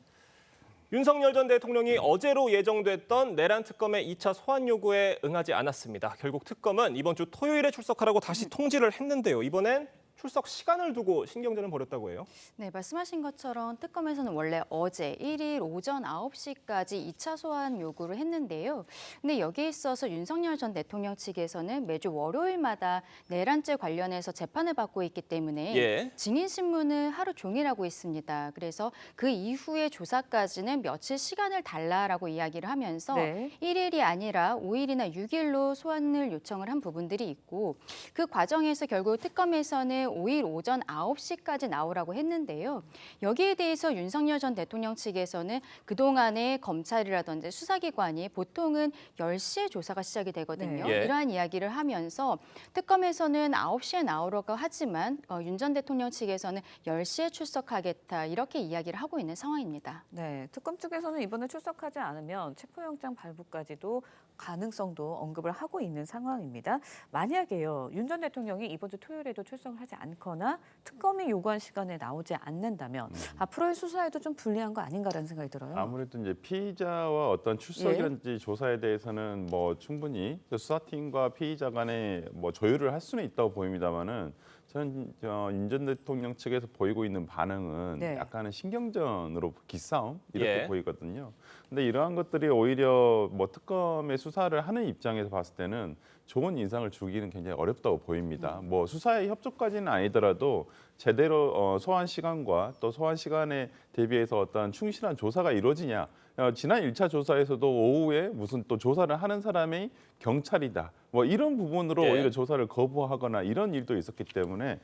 윤석열 전 대통령이 어제로 예정됐던 내란 특검의 2차 소환 요구에 응하지 않았습니다. 결국 특검은 이번 주 토요일에 출석하라고 다시 통지를 했는데요. 이번엔 출석 시간을 두고 신경전을 벌였다고 해요. 네, 말씀하신 것처럼 특검에서는 원래 어제 1일 오전 9시까지 2차 소환 요구를 했는데요. 근데 여기에 있어서 윤석열 전 대통령 측에서는 매주 월요일마다 내란죄 관련해서 재판을 받고 있기 때문에 증인 신문을 하루 종일 하고 있습니다. 그래서 그 이후의 조사까지는 며칠 시간을 달라라고 이야기를 하면서 1일이 아니라 5일이나 6일로 소환을 요청을 한 부분들이 있고 그 과정에서 결국 특검에서는 5일 오전 9시까지 나오라고 했는데요. 여기에 대해서 윤석열 전 대통령 측에서는 그동안에 검찰이라든지 수사기관이 보통은 10시에 조사가 시작이 되거든요. 이러한 이야기를 하면서 특검에서는 9시에 나오라고 하지만 윤 전 대통령 측에서는 10시에 출석하겠다 이렇게 이야기를 하고 있는 상황입니다. 네, 특검 측에서는 이번에 출석하지 않으면 체포영장 발부까지도 가능성도 언급을 하고 있는 상황입니다. 만약에요, 윤 전 대통령이 이번 주 토요일에도 출석을 하지 않거나 특검이 요구한 시간에 나오지 않는다면 앞으로의 수사에도 좀 불리한 거 아닌가라는 생각이 들어요. 아무래도 이제 피의자와 어떤 출석이라든지 조사에 대해서는 뭐 충분히 수사팀과 피의자 간에 뭐 조율을 할 수는 있다고 보입니다만은 저는 윤 전 대통령 측에서 보이고 있는 반응은 약간은 신경전으로 기싸움 이렇게 보이거든요. 근데 이러한 것들이 오히려 뭐 특검의 수사를 하는 입장에서 봤을 때는 좋은 인상을 주기는 굉장히 어렵다고 보입니다. 뭐 수사에 협조까지는 아니더라도 제대로 소환 시간과 또 소환 시간에 대비해서 어떤 충실한 조사가 이루어지냐. 지난 1차 조사에서도 오후에 무슨 또 조사를 하는 사람이 경찰이다. 뭐 이런 부분으로 오히려 조사를 거부하거나 이런 일도 있었기 때문에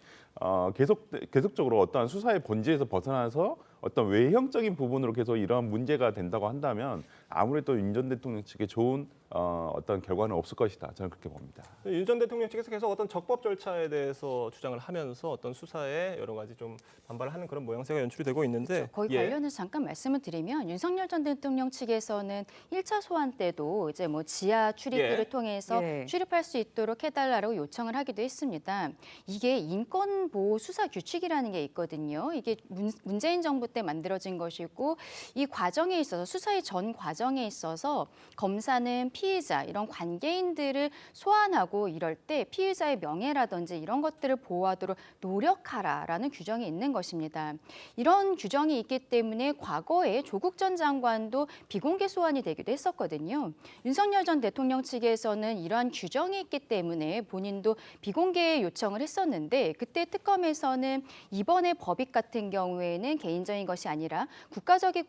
계속적으로 어떠한 수사의 본질에서 벗어나서 어떤 외형적인 부분으로 계속 이러한 문제가 된다고 한다면 아무래도 윤 전 대통령 측에 좋은 어떤 결과는 없을 것이다. 저는 그렇게 봅니다. 윤 전 대통령 측에서 계속 어떤 적법 절차에 대해서 주장을 하면서 어떤 수사에 여러 가지 좀 반발을 하는 그런 모양새가 연출이 되고 있는데 거기 관련해서 잠깐 말씀을 드리면 윤석열 전 대통령 측에서는 1차 소환 때도 이제 뭐 지하 출입구를 통해서 출입할 수 있도록 해달라고 요청을 하기도 했습니다. 이게 인권보호 수사 규칙이라는 게 있거든요. 이게 문재인 정부 때 만들어진 것이고 이 과정에 있어서 수사의 전 과정에 있어서 검사는 피의자 이런 관계인들을 소환하고 이럴 때 피의자의 명예라든지 이런 것들을 보호하도록 노력하라라는 규정이 있는 것입니다. 이런 규정이 있기 때문에 과거에 조국 전 장관도 비공개 소환이 되기도 했었거든요. 윤석열 전 대통령 측에서는 이러한 규정이 있기 때문에 본인도 비공개 요청을 했었는데 그때 특검에서는 이번에 법익 같은 경우에는 개인적인 것이 아니라 국가적인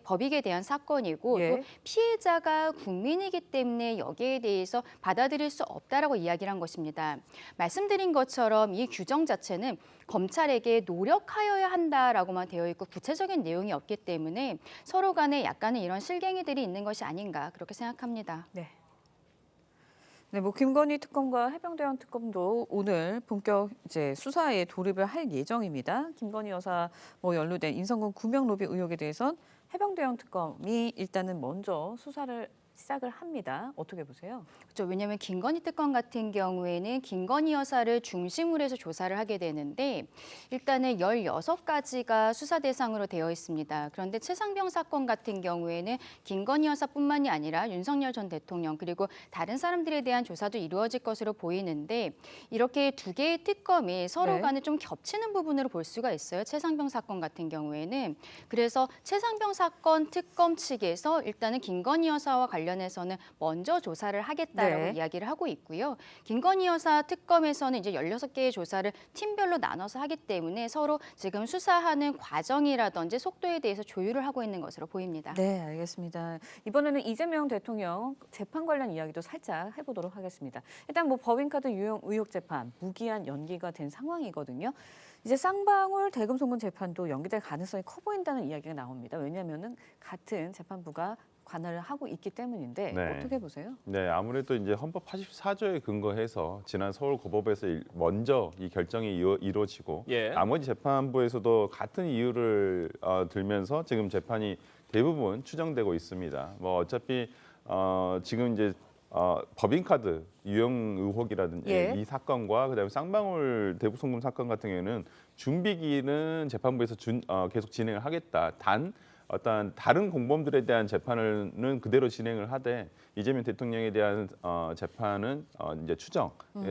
법익에 대한 사건이고 또 피해자가 국민이기 때문에 여기에 대해서 받아들일 수 없다라고 이야기를 한 것입니다. 말씀드린 것처럼 이 규정 자체는 검찰에게 노력하여야 한다라고만 되어 있고 구체적인 내용이 없기 때문에 서로 간에 약간의 이런 실갱이들이 있는 것이 아닌가 그렇게 생각합니다. 네, 뭐 김건희 특검과 해병대원 특검도 오늘 본격 이제 수사에 돌입을 할 예정입니다. 김건희 여사 뭐 연루된 인성군 구명 로비 의혹에 대해선 해병대원 특검이 일단은 먼저 수사를 시작을 합니다. 어떻게 보세요? 그렇죠. 왜냐하면 김건희 특검 같은 경우에는 김건희 여사를 중심으로 해서 조사를 하게 되는데 일단은 16가지가 수사 대상으로 되어 있습니다. 그런데 최상병 사건 같은 경우에는 김건희 여사뿐만이 아니라 윤석열 전 대통령 그리고 다른 사람들에 대한 조사도 이루어질 것으로 보이는데 이렇게 두 개의 특검이 서로 간에 좀 겹치는 부분으로 볼 수가 있어요. 최상병 사건 같은 경우에는. 그래서 최상병 사건 특검 측에서 일단은 김건희 여사와 관련 관련해서는 먼저 조사를 하겠다라고 네. 이야기를 하고 있고요. 김건희 여사 특검에서는 이제 16개의 조사를 팀별로 나눠서 하기 때문에 서로 지금 수사하는 과정이라든지 속도에 대해서 조율을 하고 있는 것으로 보입니다. 네, 알겠습니다. 이번에는 이재명 대통령 재판 관련 이야기도 살짝 해보도록 하겠습니다. 일단 뭐 법인카드 유용 의혹 재판 무기한 연기가 된 상황이거든요. 이제 쌍방울 대금 송금 재판도 연기될 가능성이 커 보인다는 이야기가 나옵니다. 왜냐하면은 같은 재판부가 관할을 하고 있기 때문인데 네. 어떻게 보세요? 네, 아무래도 이제 헌법 84조에 근거해서 지난 서울고법에서 먼저 이 결정이 이루어지고 예. 나머지 재판부에서도 같은 이유를 들면서 지금 재판이 대부분 추정되고 있습니다. 뭐 어차피 지금 이제 법인카드 유용 의혹이라든지 예. 이 사건과 그다음에 쌍방울 대북송금 사건 같은 경우에는 준비기는 재판부에서 계속 진행을 하겠다. 단 어떤 다른 공범들에 대한 재판은 그대로 진행을 하되 이재명 대통령에 대한 재판은 이제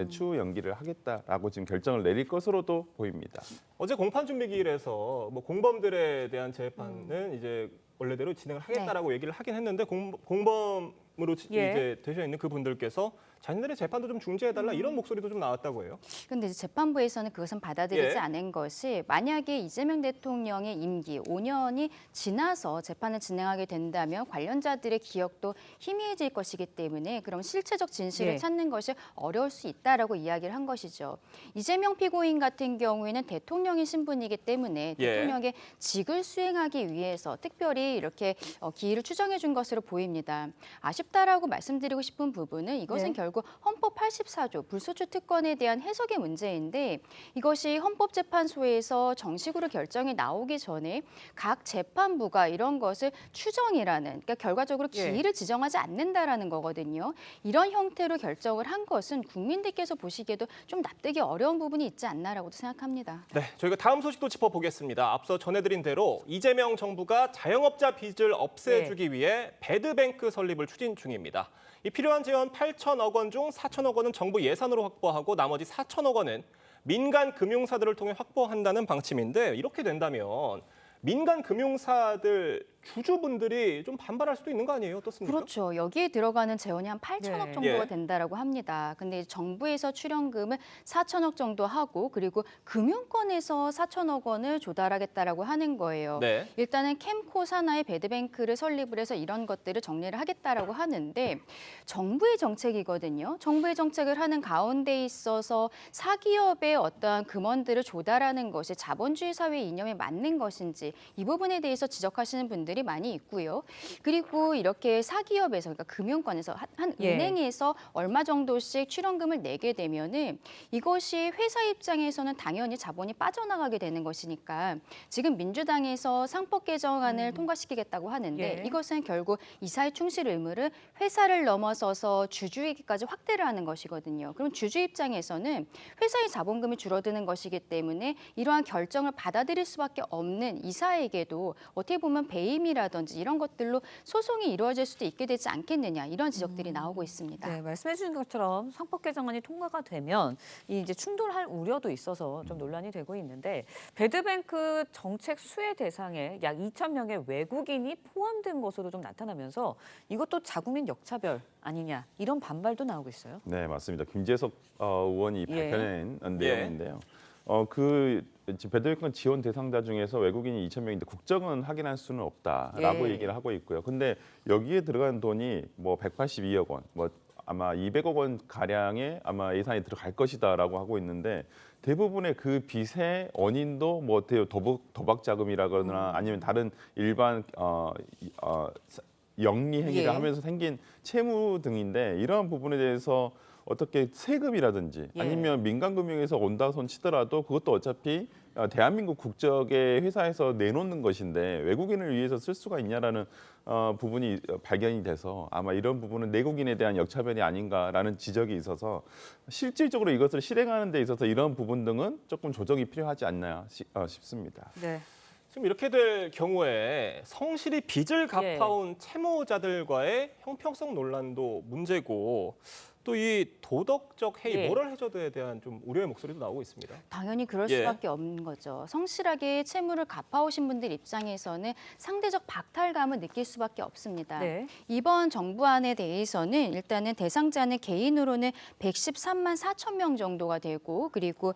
추 연기를 하겠다라고 지금 결정을 내릴 것으로도 보입니다. 어제 공판준비기일에서 뭐 공범들에 대한 재판은 이제 원래대로 진행을 하겠다라고 얘기를 하긴 했는데 공범으로 예. 이제 되셔 있는 그분들께서 자신들의 재판도 좀 중지해달라 이런 목소리도 좀 나왔다고 해요. 그런데 이제 재판부에서는 그것은 받아들이지 예. 않은 것이 만약에 이재명 대통령의 임기 5년이 지나서 재판을 진행하게 된다면 관련자들의 기억도 희미해질 것이기 때문에 그럼 실체적 진실을 예. 찾는 것이 어려울 수 있다라고 이야기를 한 것이죠. 이재명 피고인 같은 경우에는 대통령의 신분이기 때문에 예. 대통령의 직을 수행하기 위해서 특별히 이렇게 기일을 추정해 준 것으로 보입니다. 아쉽다라고 말씀드리고 싶은 부분은 이것은 네. 결국 헌법 84조 불소추 특권에 대한 해석의 문제인데 이것이 헌법재판소에서 정식으로 결정이 나오기 전에 각 재판부가 이런 것을 추정이라는 그러니까 결과적으로 예. 기일을 지정하지 않는다라는 거거든요. 이런 형태로 결정을 한 것은 국민들께서 보시기에도 좀 납득이 어려운 부분이 있지 않나라고도 생각합니다. 네, 저희가 다음 소식도 짚어보겠습니다. 앞서 전해드린 대로 이재명 정부가 자영업자 빚을 없애주기 위해 배드뱅크 설립을 추진 중입니다. 이 필요한 재원 8천억 원 중 4천억 원은 정부 예산으로 확보하고 나머지 4천억 원은 민간 금융사들을 통해 확보한다는 방침인데 이렇게 된다면 민간 금융사들 주주분들이 좀 반발할 수도 있는 거 아니에요? 어떻습니까? 그렇죠. 여기에 들어가는 재원이 한 8천억 네. 정도가 예. 된다라고 합니다. 근데 정부에서 출연금을 4천억 정도 하고 그리고 금융권에서 4천억 원을 조달하겠다라고 하는 거예요. 네. 일단은 캠코 산하의 배드뱅크를 설립을 해서 이런 것들을 정리를 하겠다라고 하는데 정부의 정책이거든요. 정부의 정책을 하는 가운데 있어서 사기업의 어떠한 금원들을 조달하는 것이 자본주의 사회 이념에 맞는 것인지 이 부분에 대해서 지적하시는 분들이 많이 있고요. 그리고 이렇게 사기업에서 그러니까 금융권에서 한 예. 은행에서 얼마 정도씩 출연금을 내게 되면은 이것이 회사 입장에서는 당연히 자본이 빠져나가게 되는 것이니까 지금 민주당에서 상법 개정안을 통과시키겠다고 하는데 예. 이것은 결국 이사의 충실 의무를 회사를 넘어서서 주주에게까지 확대를 하는 것이거든요. 그럼 주주 입장에서는 회사의 자본금이 줄어드는 것이기 때문에 이러한 결정을 받아들일 수밖에 없는 이사에게도 어떻게 보면 배임이라든지 이런 것들로 소송이 이루어질 수도 있게 되지 않겠느냐 이런 지적들이 나오고 있습니다. 네, 말씀해 주신 것처럼 상법 개정안이 통과가 되면 이 이제 충돌할 우려도 있어서 좀 논란이 되고 있는데 배드뱅크 정책 수혜 대상에 약 2천 명의 외국인이 포함된 것으로 좀 나타나면서 이것도 자국민 역차별 아니냐 이런 반발도 나오고 있어요. 네, 맞습니다. 김재석 의원이 예. 밝혀낸 내용인데요. 그 배드뱅크 지원 대상자 중에서 외국인이 2천 명인데 국적은 확인할 수는 없다라고 예. 얘기를 하고 있고요. 근데 여기에 들어간 돈이 뭐 182억 원, 뭐 아마 200억 원 가량의 아마 예산이 들어갈 것이다라고 하고 있는데 대부분의 그 빚의 원인도 뭐 도박 자금이라거나 아니면 다른 일반 영리 행위를 예. 하면서 생긴 채무 등인데 이러한 부분에 대해서 어떻게 세금이라든지 예. 아니면 민간금융에서 온다 손 치더라도 그것도 어차피 대한민국 국적의 회사에서 내놓는 것인데 외국인을 위해서 쓸 수가 있냐라는 부분이 발견이 돼서 아마 이런 부분은 내국인에 대한 역차별이 아닌가라는 지적이 있어서 실질적으로 이것을 실행하는 데 있어서 이런 부분 등은 조금 조정이 필요하지 않나 싶습니다. 네. 지금 이렇게 될 경우에 성실히 빚을 갚아온 채무자들과의 형평성 논란도 문제고 또 이 도덕적 해이, 예. 모럴 해저드에 대한 좀 우려의 목소리도 나오고 있습니다. 당연히 그럴 예. 수밖에 없는 거죠. 성실하게 채무를 갚아오신 분들 입장에서는 상대적 박탈감을 느낄 수밖에 없습니다. 네. 이번 정부안에 대해서는 일단은 대상자는 개인으로는 113만 4천 명 정도가 되고 그리고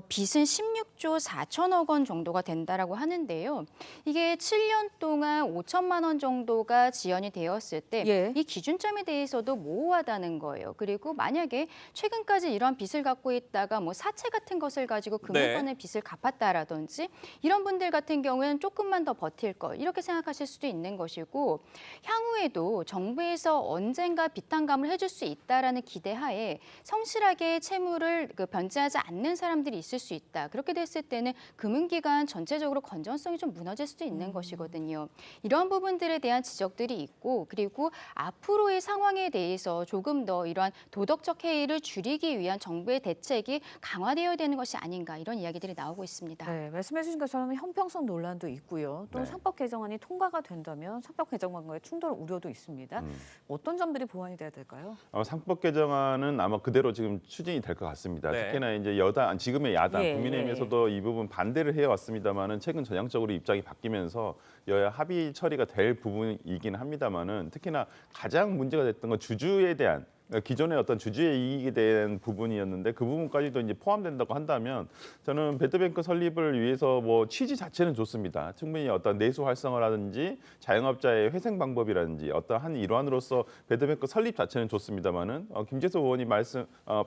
빚은 16조 4천억 원 정도가 된다라고 하는데요. 이게 7년 동안 5천만 원 정도가 지연이 되었을 때 이 기준점에 대해서도 모호하다는 거예요. 그리고 만약에 최근까지 이런 빚을 갖고 있다가 뭐 사채 같은 것을 가지고 금융권의 빚을 갚았다라든지 이런 분들 같은 경우에는 조금만 더 버틸 걸 이렇게 생각하실 수도 있는 것이고 향후에도 정부에서 언젠가 비탄감을 해줄 수 있다라는 기대하에 성실하게 채무를 변제하지 않는 사람들이 있을 수 있다. 그렇게 됐을 때는 금융기관 전체적으로 건전성이 좀 무너질 수도 있는 것이거든요. 이런 부분들에 대한 지적들이 있고 그리고 앞으로의 상황에 대해서 조금 더 이러한 도덕적 해이를 줄이기 위한 정부의 대책이 강화되어야 되는 것이 아닌가 이런 이야기들이 나오고 있습니다. 네, 말씀해 주신 것처럼 형평성 논란도 있고요. 또 네. 상법 개정안이 통과가 된다면 상법 개정안과의 충돌 우려도 있습니다. 어떤 점들이 보완이 돼야 될까요? 상법 개정안은 아마 그대로 지금 추진이 될 것 같습니다. 네. 특히나 이제 지금의 야당 예, 국민의힘에서도 이 부분 반대를 해왔습니다만은 최근 전향적으로 입장이 바뀌면서 여야 합의 처리가 될 부분이긴 합니다만은 특히나 가장 문제가 됐던 건 주주에 대한 기존의 어떤 주주의 이익에 대한 부분이었는데 그 부분까지도 이제 포함된다고 한다면 저는 배드뱅크 설립을 위해서 뭐 취지 자체는 좋습니다. 충분히 어떤 내수 활성화라든지 자영업자의 회생 방법이라든지 어떤 한 일환으로서 배드뱅크 설립 자체는 좋습니다만은 김재수 의원이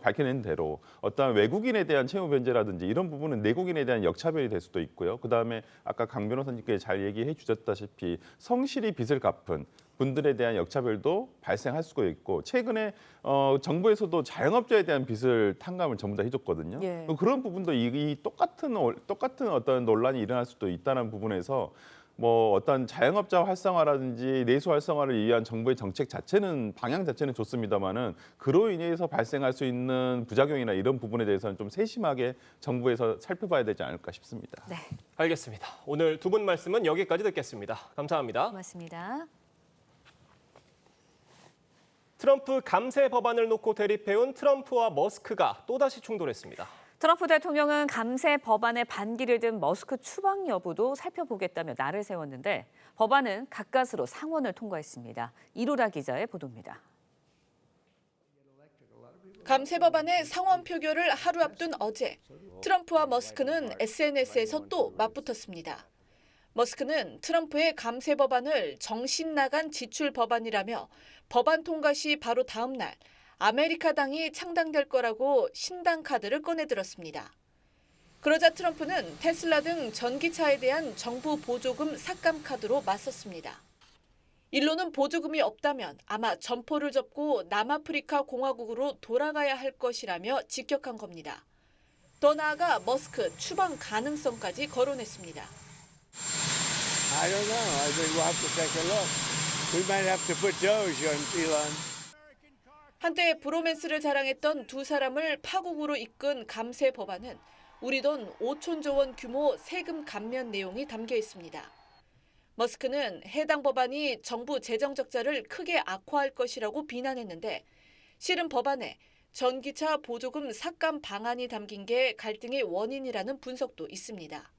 밝혀낸 대로 어떤 외국인에 대한 채무 변제라든지 이런 부분은 내국인에 대한 역차별이 될 수도 있고요. 그다음에 아까 강 변호사님께서 잘 얘기해 주셨다시피 성실히 빚을 갚은 분들에 대한 역차별도 발생할 수가 있고 최근에 정부에서도 자영업자에 대한 빚을 탕감을 전부 다 해줬거든요. 예. 그런 부분도 이 똑같은 어떤 논란이 일어날 수도 있다는 부분에서 뭐 어떤 자영업자 활성화라든지 내수 활성화를 위한 정부의 정책 자체는 방향 자체는 좋습니다만은 그로 인해서 발생할 수 있는 부작용이나 이런 부분에 대해서는 좀 세심하게 정부에서 살펴봐야 되지 않을까 싶습니다. 네, 알겠습니다. 오늘 두 분 말씀은 여기까지 듣겠습니다. 감사합니다. 고맙습니다. 트럼프 감세 법안을 놓고 대립해온 트럼프와 머스크가 또다시 충돌했습니다. 트럼프 대통령은 감세 법안에 반기를 든 머스크 추방 여부도 살펴보겠다며 날을 세웠는데 법안은 가까스로 상원을 통과했습니다. 이로라 기자의 보도입니다. 감세 법안의 상원 표결을 하루 앞둔 어제 트럼프와 머스크는 SNS에서 또 맞붙었습니다. 머스크는 트럼프의 감세 법안을 정신 나간 지출 법안이라며 법안 통과 시 바로 다음 날 아메리카당이 창당될 거라고 신당 카드를 꺼내들었습니다. 그러자 트럼프는 테슬라 등 전기차에 대한 정부 보조금 삭감 카드로 맞섰습니다. 일로는 보조금이 없다면 아마 점포를 접고 남아프리카 공화국으로 돌아가야 할 것이라며 직격한 겁니다. 더 나아가 머스크 추방 가능성까지 거론했습니다. I don't know. I think we'll have to take a look. We might have to put Doge on Elon. 한때 브로맨스를 자랑했던 두 사람을 파국으로 이끈 감세 법안은 우리 돈 5천조 원 규모 세금 감면 내용이 담겨 있습니다. 머스크는 해당 법안이 정부 재정 적자를 크게 악화할 것이라고 비난했는데 실은 법안에 전기차 보조금 삭감 방안이 담긴 게 갈등의 원인이라는 분석도 있습니다.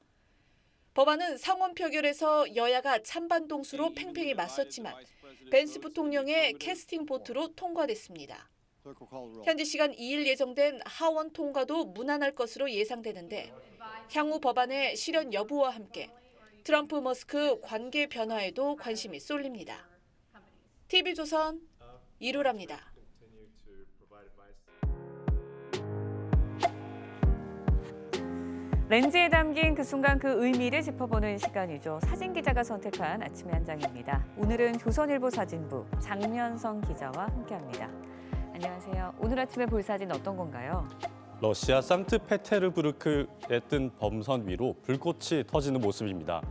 법안은 상원 표결에서 여야가 찬반 동수로 팽팽히 맞섰지만 벤스 부통령의 캐스팅 보트로 통과됐습니다. 현지 시간 2일 예정된 하원 통과도 무난할 것으로 예상되는데 향후 법안의 실현 여부와 함께 트럼프 머스크 관계 변화에도 관심이 쏠립니다. TV조선 이루라입니다. 렌즈에 담긴 그 순간 그 의미를 짚어보는 시간이죠. 사진 기자가 선택한 아침의 한 장입니다. 오늘은 조선일보 사진부 장면성 기자와 함께합니다. 안녕하세요. 오늘 아침에 볼 사진 어떤 건가요? 러시아 상트페테르부르크에 뜬 범선 위로 불꽃이 터지는 모습입니다.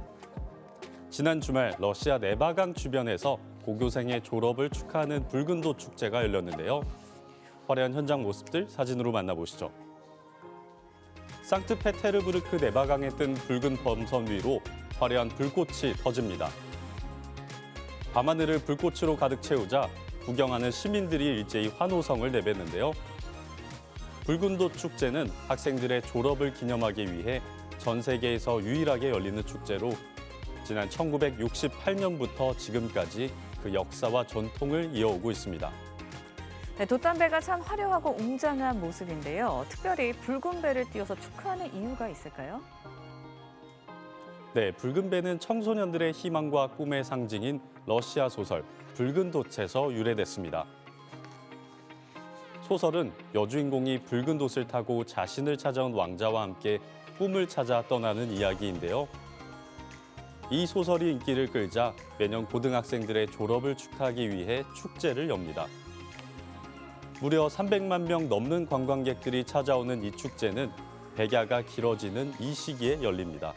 지난 주말 러시아 네바강 주변에서 고교생의 졸업을 축하하는 붉은도 축제가 열렸는데요. 화려한 현장 모습들 사진으로 만나보시죠. 상트페테르부르크 네바강에 뜬 붉은 범선 위로 화려한 불꽃이 터집니다. 밤하늘을 불꽃으로 가득 채우자 구경하는 시민들이 일제히 환호성을 내뱉는데요. 붉은도 축제는 학생들의 졸업을 기념하기 위해 전 세계에서 유일하게 열리는 축제로 지난 1968년부터 지금까지 그 역사와 전통을 이어오고 있습니다. 네, 돛담배가 참 화려하고 웅장한 모습인데요. 특별히 붉은 배를 띄워서 축하하는 이유가 있을까요? 네, 붉은 배는 청소년들의 희망과 꿈의 상징인 러시아 소설 붉은 돛에서 유래됐습니다. 소설은 여주인공이 붉은 돛을 타고 자신을 찾아온 왕자와 함께 꿈을 찾아 떠나는 이야기인데요. 이 소설이 인기를 끌자 매년 고등학생들의 졸업을 축하하기 위해 축제를 엽니다. 무려 300만 명 넘는 관광객들이 찾아오는 이 축제는 백야가 길어지는 이 시기에 열립니다.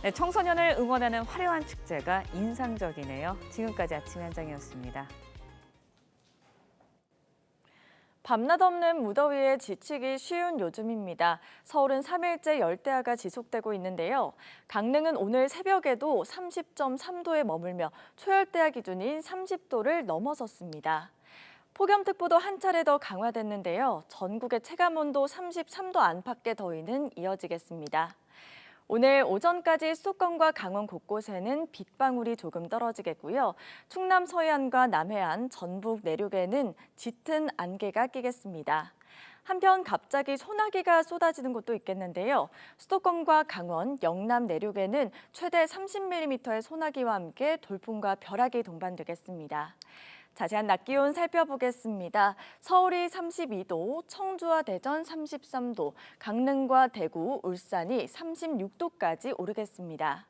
네, 청소년을 응원하는 화려한 축제가 인상적이네요. 지금까지 아침 현장이었습니다. 밤낮 없는 무더위에 지치기 쉬운 요즘입니다. 서울은 3일째 열대야가 지속되고 있는데요. 강릉은 오늘 새벽에도 30.3도에 머물며 초열대야 기준인 30도를 넘어섰습니다. 폭염특보도 한 차례 더 강화됐는데요. 전국의 체감온도 33도 안팎의 더위는 이어지겠습니다. 오늘 오전까지 수도권과 강원 곳곳에는 빗방울이 조금 떨어지겠고요. 충남 서해안과 남해안, 전북 내륙에는 짙은 안개가 끼겠습니다. 한편 갑자기 소나기가 쏟아지는 곳도 있겠는데요. 수도권과 강원, 영남 내륙에는 최대 30mm의 소나기와 함께 돌풍과 벼락이 동반되겠습니다. 자세한 낮 기온 살펴보겠습니다. 서울이 32도, 청주와 대전 33도, 강릉과 대구, 울산이 36도까지 오르겠습니다.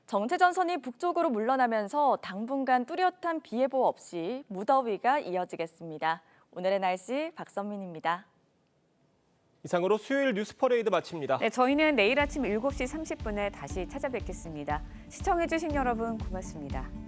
정체전선이 북쪽으로 물러나면서 당분간 뚜렷한 비 예보 없이 무더위가 이어지겠습니다. 오늘의 날씨 박선민입니다. 이상으로 수요일 뉴스 퍼레이드 마칩니다. 네, 저희는 내일 아침 7시 30분에 다시 찾아뵙겠습니다. 시청해주신 여러분 고맙습니다.